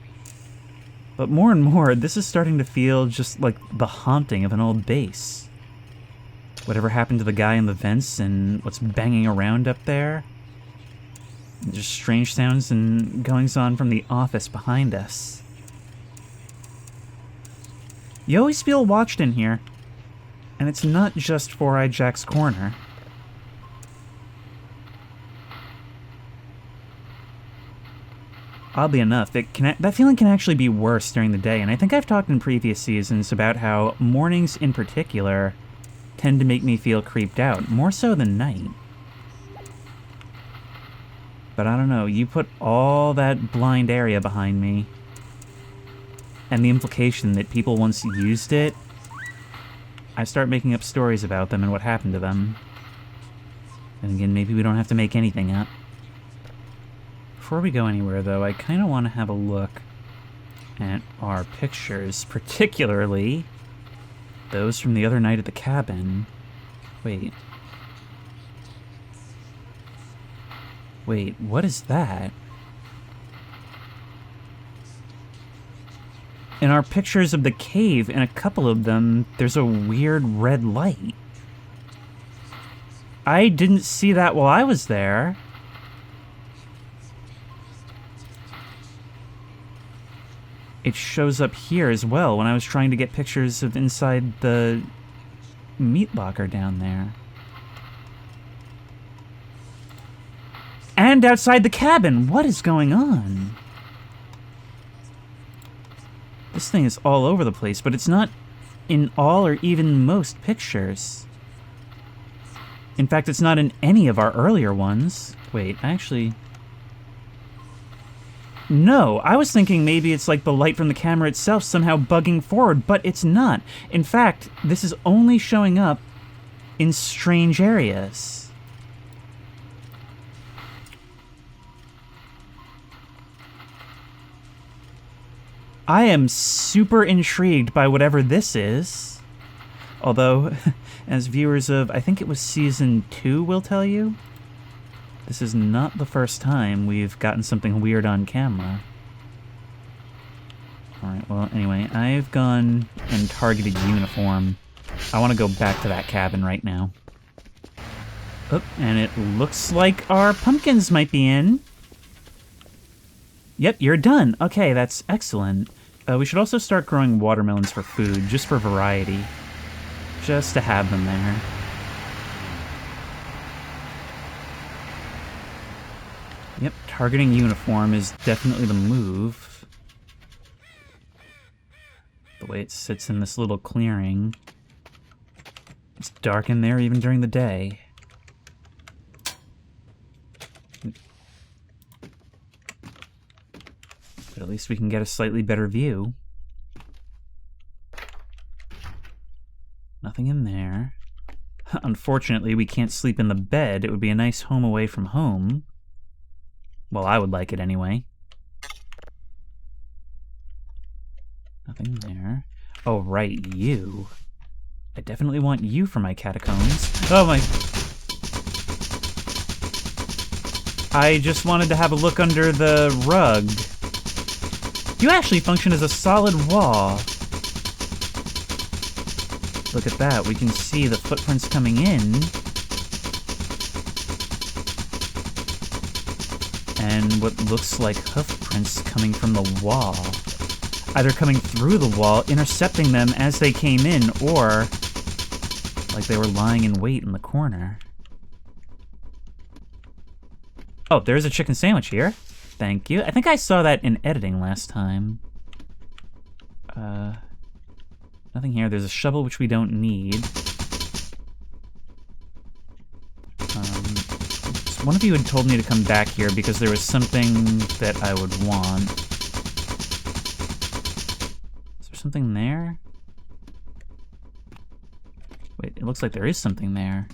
But more and more, this is starting to feel just like the haunting of an old base. Whatever happened to the guy in the vents and what's banging around up there? Just strange sounds and goings-on from the office behind us. You always feel watched in here. And it's not just Four-Eyed Jack's Corner. Oddly enough, that feeling can actually be worse during the day, and I think I've talked in previous seasons about how mornings in particular tend to make me feel creeped out, more so than night. But I don't know, you put all that blind area behind me, and the implication that people once used it, I start making up stories about them and what happened to them. And again, maybe we don't have to make anything up. Before we go anywhere, though, I kind of want to have a look at our pictures, particularly those from the other night at the cabin. Wait, what is that? In our pictures of the cave, in a couple of them, there's a weird red light. I didn't see that while I was there. It shows up here as well when I was trying to get pictures of inside the meat locker down there. And outside the cabin! What is going on? This thing is all over the place, but it's not in all or even most pictures. In fact, it's not in any of our earlier ones. Wait, actually... No, I was thinking maybe it's like the light from the camera itself somehow bugging forward, but it's not. In fact, this is only showing up in strange areas. I am super intrigued by whatever this is. Although, as viewers of, I think it was Season 2 will tell you, this is not the first time we've gotten something weird on camera. Alright, well, anyway, I've gone and targeted uniform. I want to go back to that cabin right now. Oh, and it looks like our pumpkins might be in. Yep, you're done. Okay, that's excellent. We should also start growing watermelons for food, just for variety. Just to have them there. Yep, targeting uniform is definitely the move. The way it sits in this little clearing. It's dark in there even during the day. But at least we can get a slightly better view. Nothing in there. Unfortunately, we can't sleep in the bed. It would be a nice home away from home. Well, I would like it anyway. Nothing there. Oh, right, you. I definitely want you for my catacombs. Oh my... I just wanted to have a look under the rug. You actually function as a solid wall. Look at that, we can see the footprints coming in. And what looks like hoof prints coming from the wall. Either coming through the wall, intercepting them as they came in, or like they were lying in wait in the corner. Oh, there's a chicken sandwich here. Thank you. I think I saw that in editing last time. Nothing here. There's a shovel, which we don't need. One of you had told me to come back here because there was something that I would want. Is there something there? Wait, it looks like there is something there.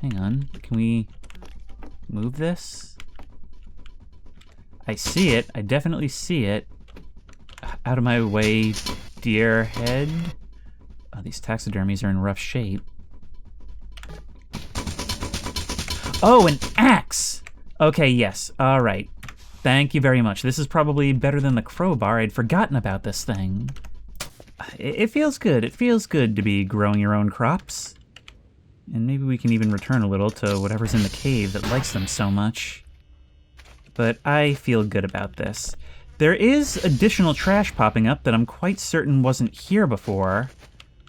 Hang on. Can we move this? I see it. I definitely see it. Out of my way, dear head. Oh, these taxidermies are in rough shape. Oh, an axe! Okay, yes. All right. Thank you very much. This is probably better than the crowbar. I'd forgotten about this thing. It feels good. It feels good to be growing your own crops. And maybe we can even return a little to whatever's in the cave that likes them so much. But I feel good about this. There is additional trash popping up that I'm quite certain wasn't here before.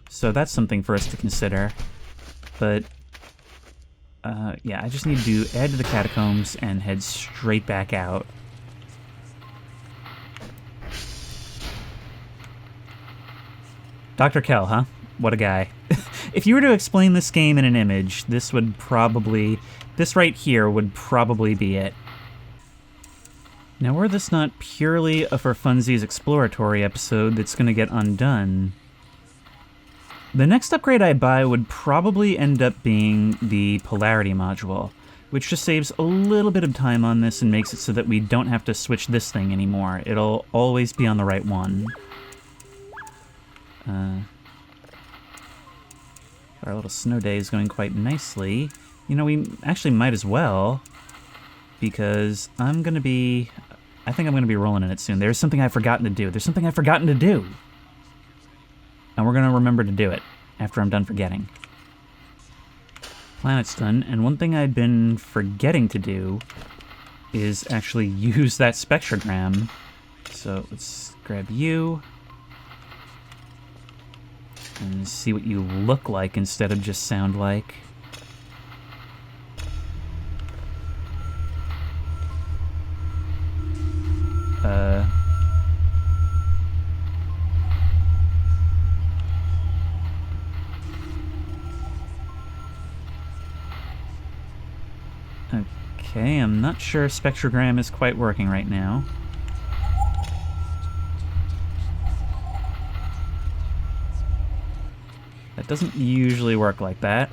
So that's something for us to consider. But... yeah, I just need to add to the catacombs and head straight back out. Dr. Kell, huh? What a guy. If you were to explain this game in an image, this would probably... this right here would probably be it. Now, were this not purely a For Funsies exploratory episode that's going to get undone, the next upgrade I buy would probably end up being the Polarity module, which just saves a little bit of time on this and makes it so that we don't have to switch this thing anymore. It'll always be on the right one. Our little snow day is going quite nicely. You know, we actually might as well, because I'm going to be... I think I'm going to be rolling in it soon. There's something I've forgotten to do. There's something I've forgotten to do. And we're going to remember to do it after I'm done forgetting. Planet's done, and one thing I'd been forgetting to do is actually use that spectrogram. So let's grab you and see what you look like instead of just sound like. Okay, I'm not sure spectrogram is quite working right now. That doesn't usually work like that.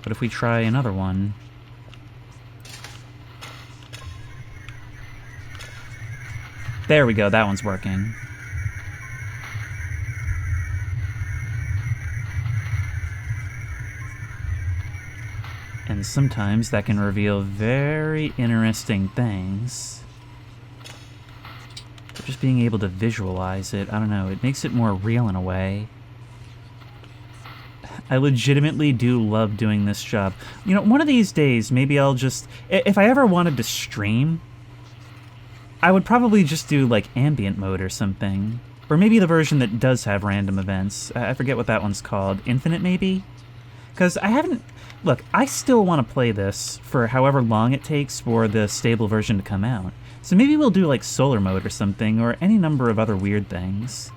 But if we try another one... There we go, that one's working. And sometimes that can reveal very interesting things. But just being able to visualize it, I don't know, it makes it more real in a way. I legitimately do love doing this job. You know, one of these days, maybe I'll just... If I ever wanted to stream, I would probably just do, like, ambient mode or something. Or maybe the version that does have random events. I forget what that one's called. Infinite, maybe? Because I haven't... Look, I still want to play this for however long it takes for the stable version to come out. So maybe we'll do, like, solar mode or something, or any number of other weird things.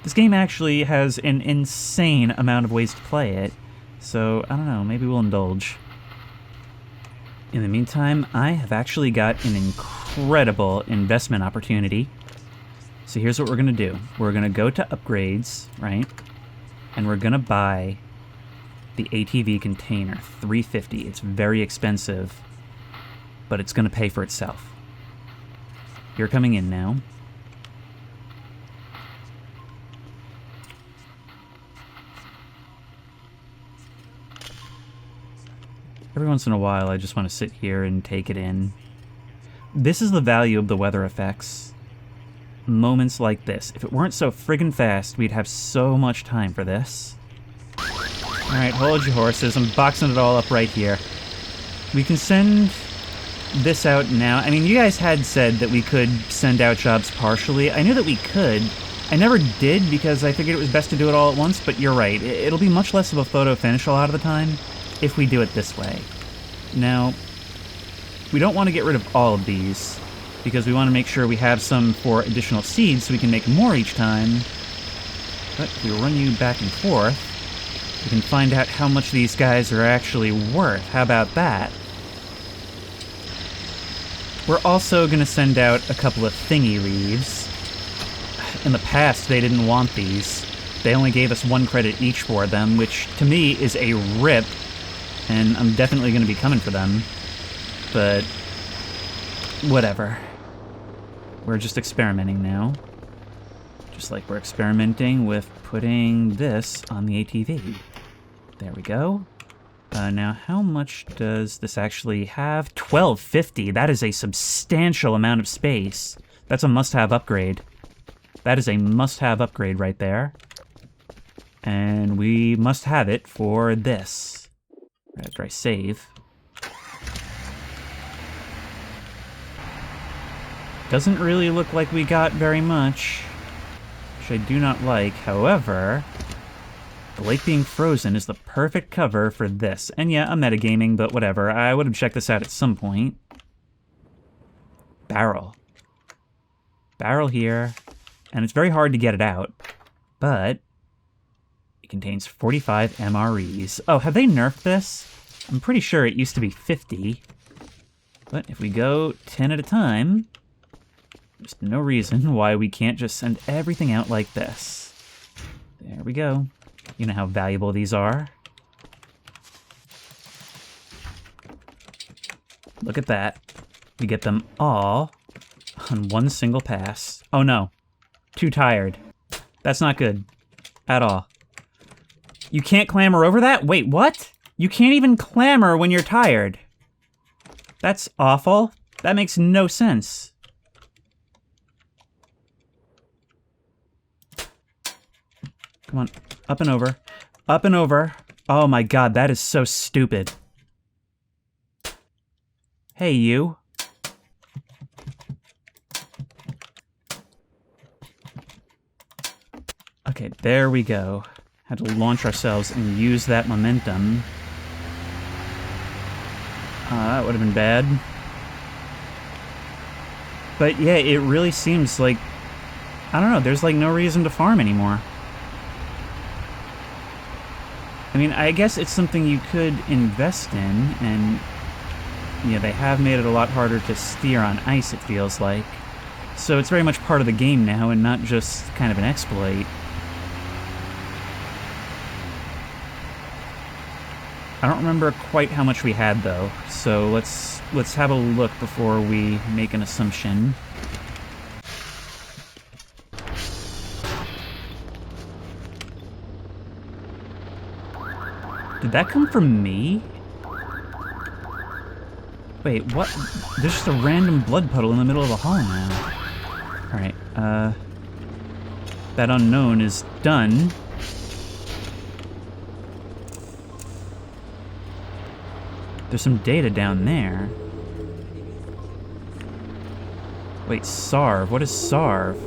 This game actually has an insane amount of ways to play it, so I don't know, maybe we'll indulge. In the meantime, I have actually got an incredible investment opportunity. So here's what we're gonna do. We're gonna go to upgrades, right? And we're gonna buy the ATV container, $350. It's very expensive, but it's gonna pay for itself. You're coming in now. Every once in a while, I just want to sit here and take it in. This is the value of the weather effects. Moments like this. If it weren't so friggin' fast, we'd have so much time for this. Alright, hold your horses. I'm boxing it all up right here. We can send this out now. I mean, you guys had said that we could send out jobs partially. I knew that we could. I never did because I figured it was best to do it all at once, but you're right. It'll be much less of a photo finish a lot of the time if we do it this way. Now, we don't want to get rid of all of these, because we want to make sure we have some for additional seeds so we can make more each time. But if we run you back and forth, we can find out how much these guys are actually worth. How about that? We're also going to send out a couple of thingy leaves. In the past, they didn't want these. They only gave us 1 credit each for them, which to me is a rip. And I'm definitely going to be coming for them. But whatever. We're just experimenting now. Just like we're experimenting with putting this on the ATV. There we go. Now, how much does this actually have? $12.50. That is a substantial amount of space. That's a must-have upgrade. That is a must-have upgrade right there. And we must have it for this. After I save. Doesn't really look like we got very much, which I do not like. However, the lake being frozen is the perfect cover for this. And yeah, I'm metagaming, but whatever. I would have checked this out at some point. Barrel. Barrel here. And it's very hard to get it out, but it contains 45 MREs. Oh, have they nerfed this? I'm pretty sure it used to be 50. But if we go 10 at a time, there's no reason why we can't just send everything out like this. There we go. You know how valuable these are. Look at that. We get them all on one single pass. Oh no. Too tired. That's not good. At all. You can't clamber over that? Wait, what? You can't even clamber when you're tired. That's awful. That makes no sense. Come on. Up and over. Up and over. Oh my god, that is so stupid. Hey, you. Okay, there we go. Had to launch ourselves and use that momentum. That would have been bad. But yeah, it really seems like, I don't know, there's like no reason to farm anymore. I mean, I guess it's something you could invest in, and yeah, they have made it a lot harder to steer on ice, it feels like. So it's very much part of the game now and not just kind of an exploit. I don't remember quite how much we had though, so let's have a look before we make an assumption. Did that come from me? Wait, what? There's just a random blood puddle in the middle of the hall now. Alright, that unknown is done. There's some data down there. Wait, Sarv. What is Sarv?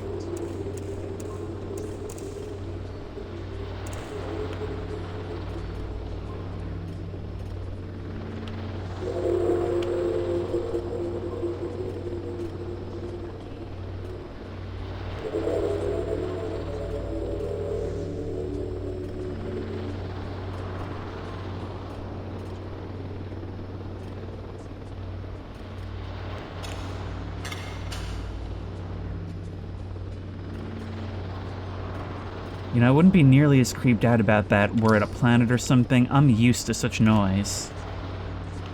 You know, I wouldn't be nearly as creeped out about that were it a planet or something. I'm used to such noise.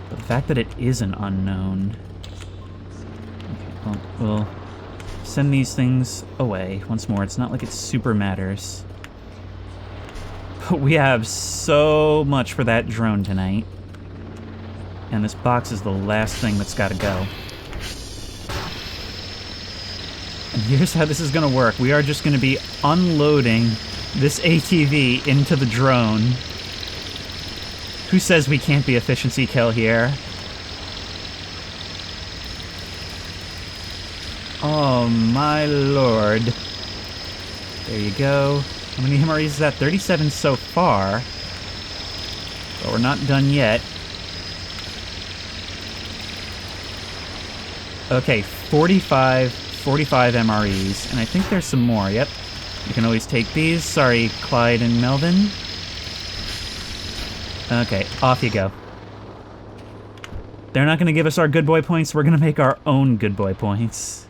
But the fact that it is an unknown... Okay, well, we'll send these things away once more. It's not like it super matters. But we have so much for that drone tonight. And this box is the last thing that's gotta go. And here's how this is gonna work. We are just gonna be unloading this ATV into the drone. Who says we can't be efficiency kill here? Oh my lord. There you go. How many MREs is that? 37 so far. But we're not done yet. Okay, 45 MREs, and I think there's some more, yep. You can always take these. Sorry, Clyde and Melvin. Okay, off you go. They're not gonna give us our good boy points, we're gonna make our own good boy points.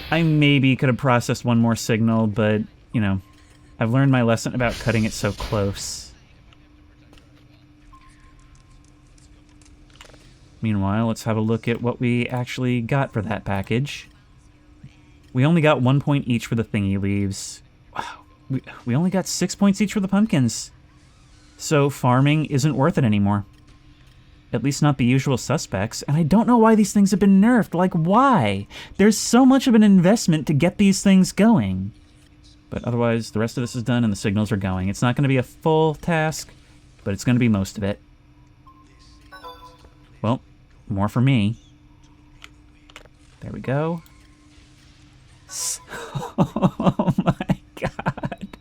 I maybe could have processed one more signal, but, you know, I've learned my lesson about cutting it so close. Meanwhile, let's have a look at what we actually got for that package. We only got 1 point each for the thingy leaves. Wow, we only got 6 points each for the pumpkins. So farming isn't worth it anymore. At least not the usual suspects, and I don't know why these things have been nerfed. Like, why? There's so much of an investment to get these things going. But otherwise, the rest of this is done and the signals are going. It's not going to be a full task, but it's going to be most of it. Well, more for me. There we go. Oh my god.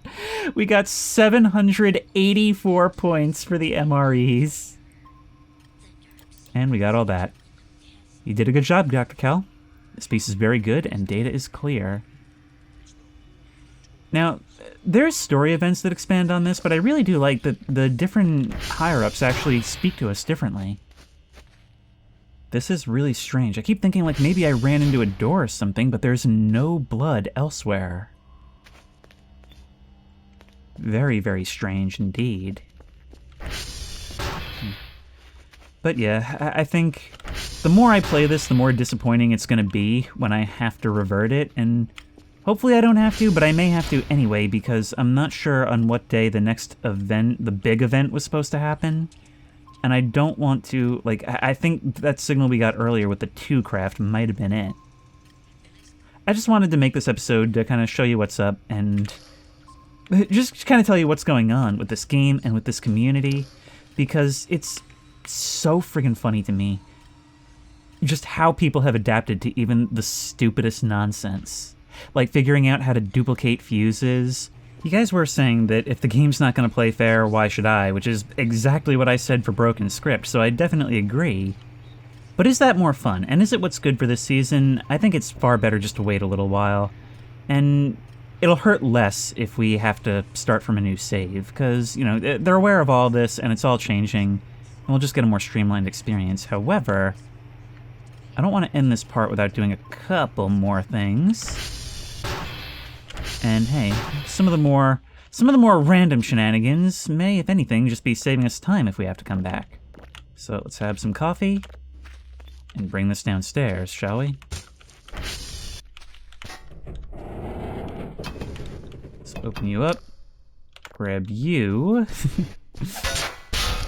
We got 784 points for the MREs. And we got all that. You did a good job, Dr. Cal. This piece is very good and data is clear. Now, there's story events that expand on this, but I really do like that the different higher-ups actually speak to us differently. This is really strange. I keep thinking like maybe I ran into a door or something, but there's no blood elsewhere. Very, very strange indeed. But yeah, I think the more I play this, the more disappointing it's going to be when I have to revert it, and hopefully I don't have to, but I may have to anyway, because I'm not sure on what day the next event, the big event, was supposed to happen. And I don't want to, like, I think that signal we got earlier with the 2 craft might have been it. I just wanted to make this episode to kind of show you what's up and just kind of tell you what's going on with this game and with this community, because it's so friggin' funny to me just how people have adapted to even the stupidest nonsense. Like figuring out how to duplicate fuses. You guys were saying that if the game's not going to play fair, why should I? Which is exactly what I said for Broken Script, so I definitely agree. But is that more fun? And is it what's good for this season? I think it's far better just to wait a little while. And it'll hurt less if we have to start from a new save, because, you know, they're aware of all this and it's all changing, and we'll just get a more streamlined experience. However, I don't want to end this part without doing a couple more things. And hey, some of the more random shenanigans may, if anything, just be saving us time if we have to come back. So let's have some coffee and bring this downstairs, shall we? Let's open you up, grab you.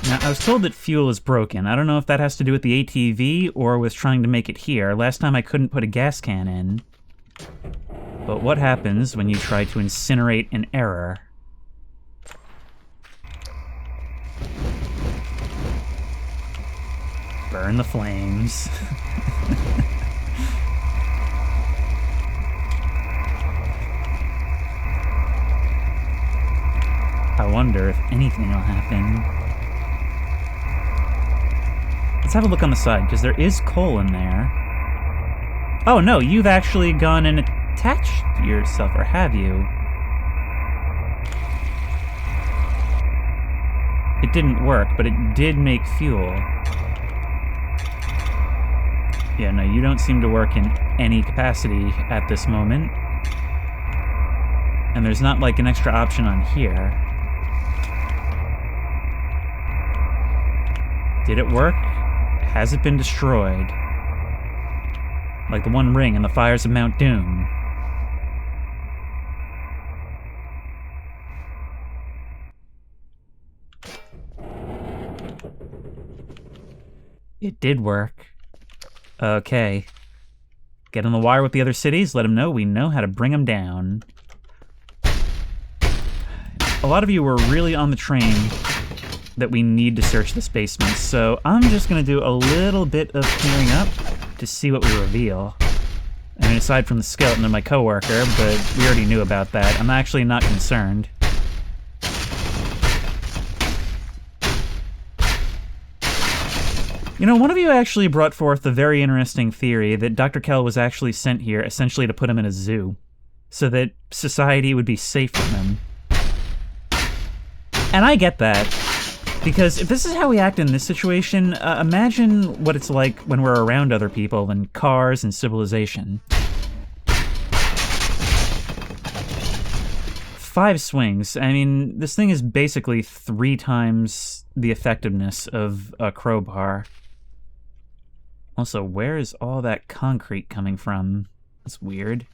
Now, I was told that fuel is broken. I don't know if that has to do with the ATV or with trying to make it here. Last time I couldn't put a gas can in. But what happens when you try to incinerate an error? Burn the flames. I wonder if anything will happen. Let's have a look on the side, because there is coal in there. Oh no, you've actually gone and attached yourself, or have you? It didn't work, but it did make fuel. Yeah, no, you don't seem to work in any capacity at this moment. And there's not like an extra option on here. Did it work? Has it been destroyed? Like the One Ring in the fires of Mount Doom. It did work. Okay. Get on the wire with the other cities, let them know we know how to bring them down. A lot of you were really on the train that we need to search this basement, so I'm just gonna do a little bit of clearing up to see what we reveal. I mean, aside from the skeleton and my coworker, but we already knew about that. I'm actually not concerned. You know, one of you actually brought forth the very interesting theory that Dr. Kell was actually sent here essentially to put him in a zoo, so that society would be safe from him. And I get that, because if this is how we act in this situation, imagine what it's like when we're around other people and cars and civilization. 5 swings. I mean, this thing is basically 3 times the effectiveness of a crowbar. Also, where is all that concrete coming from? That's weird.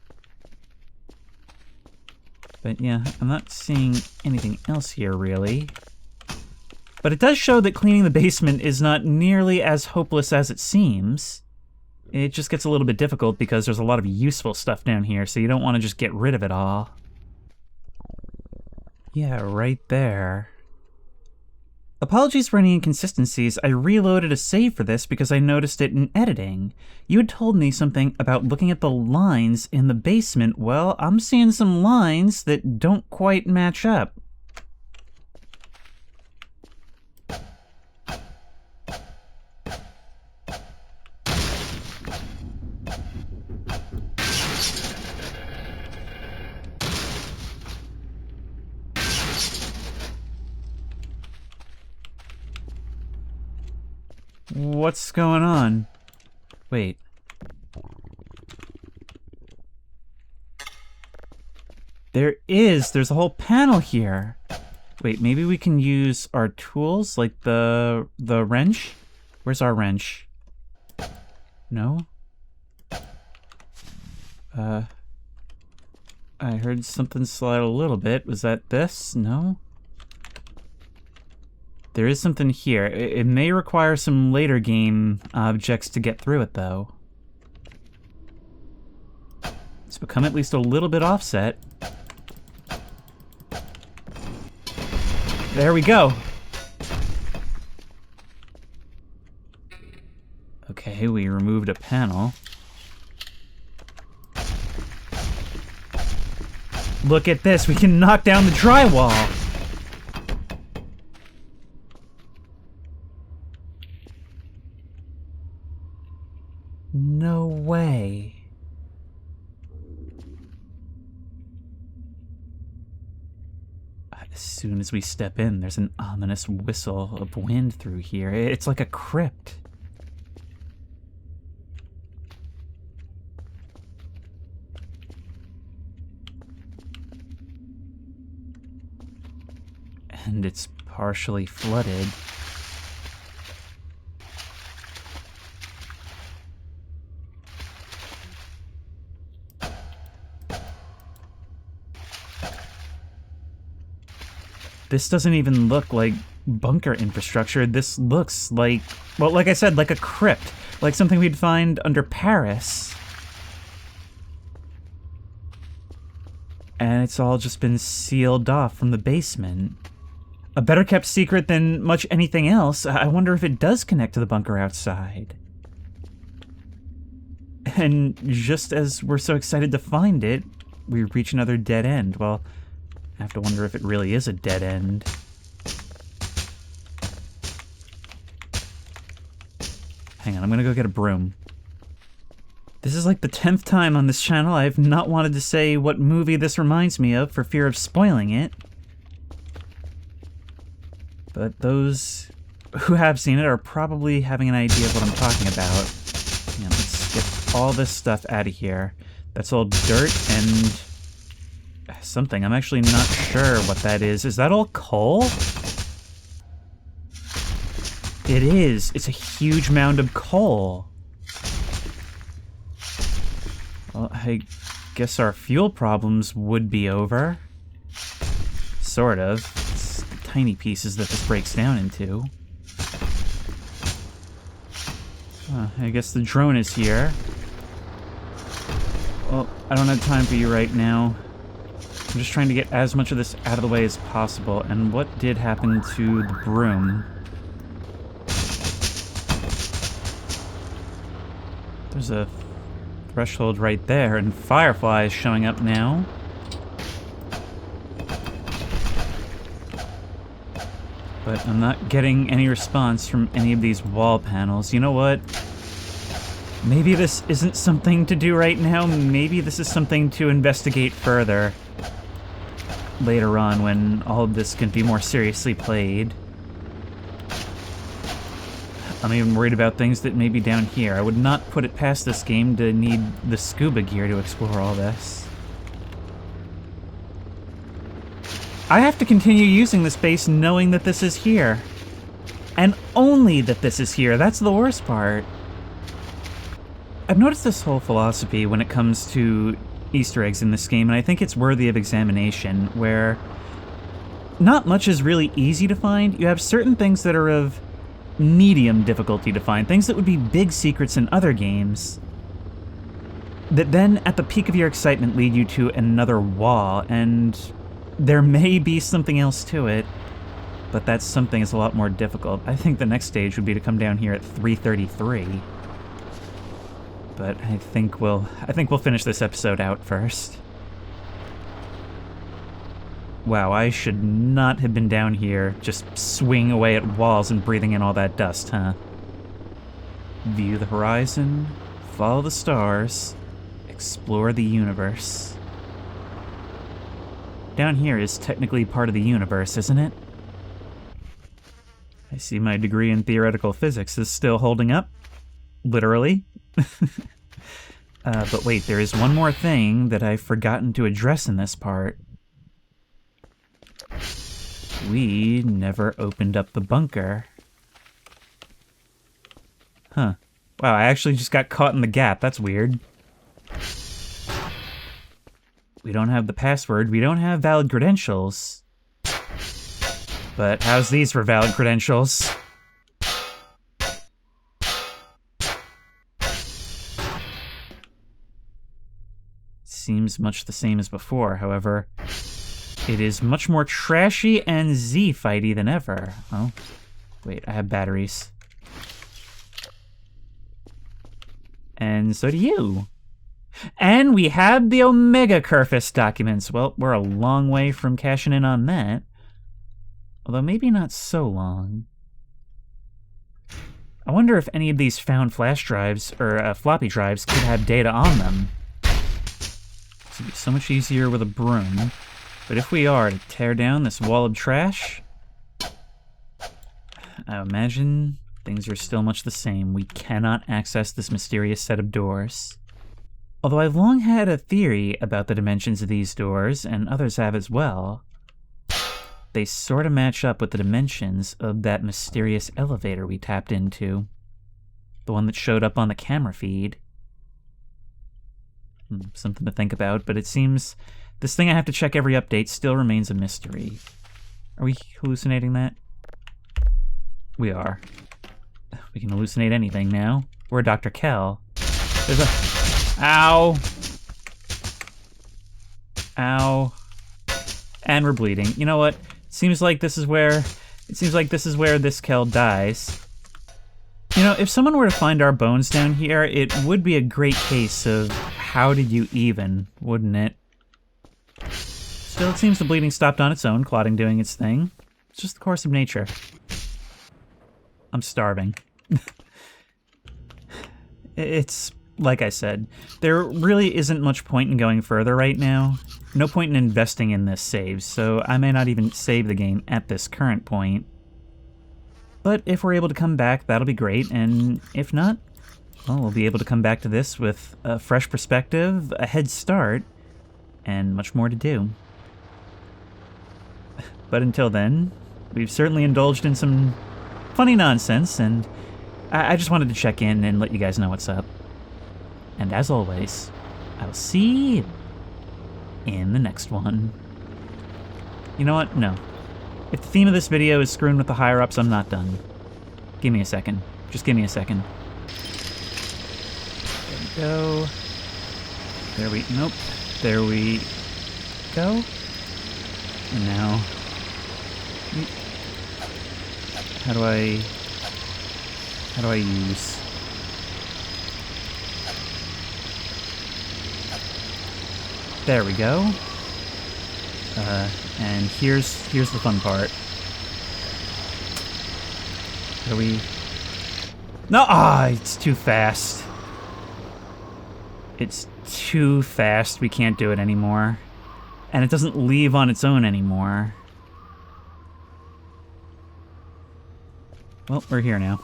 But yeah, I'm not seeing anything else here, really. But it does show that cleaning the basement is not nearly as hopeless as it seems. It just gets a little bit difficult because there's a lot of useful stuff down here, so you don't want to just get rid of it all. Yeah, right there. Apologies for any inconsistencies. I reloaded a save for this because I noticed it in editing. You had told me something about looking at the lines in the basement. Well, I'm seeing some lines that don't quite match up. What's going on? Wait. There's a whole panel here. Wait, maybe we can use our tools, like the wrench? Where's our wrench? No? I heard something slide a little bit. Was that this? No? There is something here. It may require some later game objects to get through it, though. Let's become at least a little bit offset. There we go. Okay, we removed a panel. Look at this, we can knock down the drywall! No way. As soon as we step in, there's an ominous whistle of wind through here. It's like a crypt. And it's partially flooded. This doesn't even look like bunker infrastructure. This looks like, well, like I said, like a crypt. Like something we'd find under Paris. And it's all just been sealed off from the basement. A better kept secret than much anything else. I wonder if it does connect to the bunker outside. And just as we're so excited to find it, we reach another dead end. Well, I have to wonder if it really is a dead end. Hang on, I'm gonna go get a broom. This is like the 10th time on this channel I've not wanted to say what movie this reminds me of for fear of spoiling it. But those who have seen it are probably having an idea of what I'm talking about. Yeah, let's get all this stuff out of here. That's all dirt and something. I'm actually not sure what that is. Is that all coal? It is. It's a huge mound of coal. Well, I guess our fuel problems would be over. Sort of. It's the tiny pieces that this breaks down into. I guess the drone is here. Well, I don't have time for you right now. I'm just trying to get as much of this out of the way as possible. And what did happen to the broom? There's a threshold right there, and Firefly is showing up now. But I'm not getting any response from any of these wall panels. You know what? Maybe this isn't something to do right now. Maybe this is something to investigate further later on when all of this can be more seriously played. I'm even worried about things that may be down here. I would not put it past this game to need the scuba gear to explore all this. I have to continue using this base knowing that this is here. And only that this is here. That's the worst part. I've noticed this whole philosophy when it comes to Easter eggs in this game, and I think it's worthy of examination, where not much is really easy to find. You have certain things that are of medium difficulty to find, things that would be big secrets in other games, that then, at the peak of your excitement, lead you to another wall, and there may be something else to it, but that something is a lot more difficult. I think the next stage would be to come down here at 333. But I think we'll finish this episode out first. Wow, I should not have been down here just swinging away at walls and breathing in all that dust, huh? View the horizon, follow the stars, explore the universe. Down here is technically part of the universe, isn't it? I see my degree in theoretical physics is still holding up. Literally. But wait, there is one more thing that I've forgotten to address in this part. We never opened up the bunker. Huh. Wow, I actually just got caught in the gap. That's weird. We don't have the password. We don't have valid credentials. But how's these for valid credentials? seems much the same as before. However, it is much more trashy and Z-fighty than ever. Oh, wait, I have batteries. And so do you. And we have the Omega Kerfist documents. Well, we're a long way from cashing in on that. Although maybe not so long. I wonder if any of these found flash drives, or floppy drives, could have data on them. This would be so much easier with a broom. But if we are to tear down this wall of trash, I imagine things are still much the same. We cannot access this mysterious set of doors. Although I've long had a theory about the dimensions of these doors, and others have as well, they sort of match up with the dimensions of that mysterious elevator we tapped into. The one that showed up on the camera feed. Something to think about, but it seems this thing I have to check every update still remains a mystery. Are we hallucinating that? We are. We can hallucinate anything now. We're Dr. Kell. There's a... Ow! Ow. And we're bleeding. You know what? It seems like this is where this Kell dies. You know, if someone were to find our bones down here, it would be a great case of how did you even, wouldn't it? Still, it seems the bleeding stopped on its own, clotting doing its thing. It's just the course of nature. I'm starving. It's, like I said, there really isn't much point in going further right now. No point in investing in this save, so I may not even save the game at this current point. But if we're able to come back, that'll be great, and if not, well, we'll be able to come back to this with a fresh perspective, a head start, and much more to do. But until then, we've certainly indulged in some funny nonsense, and I just wanted to check in and let you guys know what's up. And as always, I will see you in the next one. You know what? No. If the theme of this video is screwing with the higher-ups, I'm not done. Give me a second. Just give me a second. There we go. There we... Nope. There we go. And now... How do I use... There we go. And here's the fun part. How do we... No! It's too fast. It's too fast. We can't do it anymore. And it doesn't leave on its own anymore. Well, we're here now.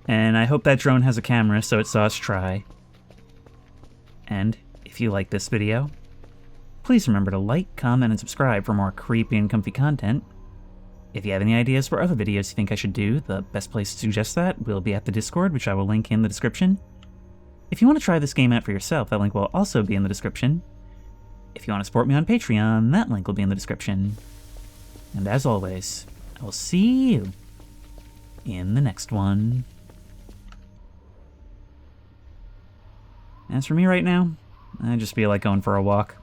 And I hope that drone has a camera so it saw us try. And if you like this video, please remember to like, comment, and subscribe for more creepy and comfy content. If you have any ideas for other videos you think I should do, the best place to suggest that will be at the Discord, which I will link in the description. If you want to try this game out for yourself, that link will also be in the description. If you want to support me on Patreon, that link will be in the description. And as always, I will see you in the next one. As for me right now, I just feel like going for a walk.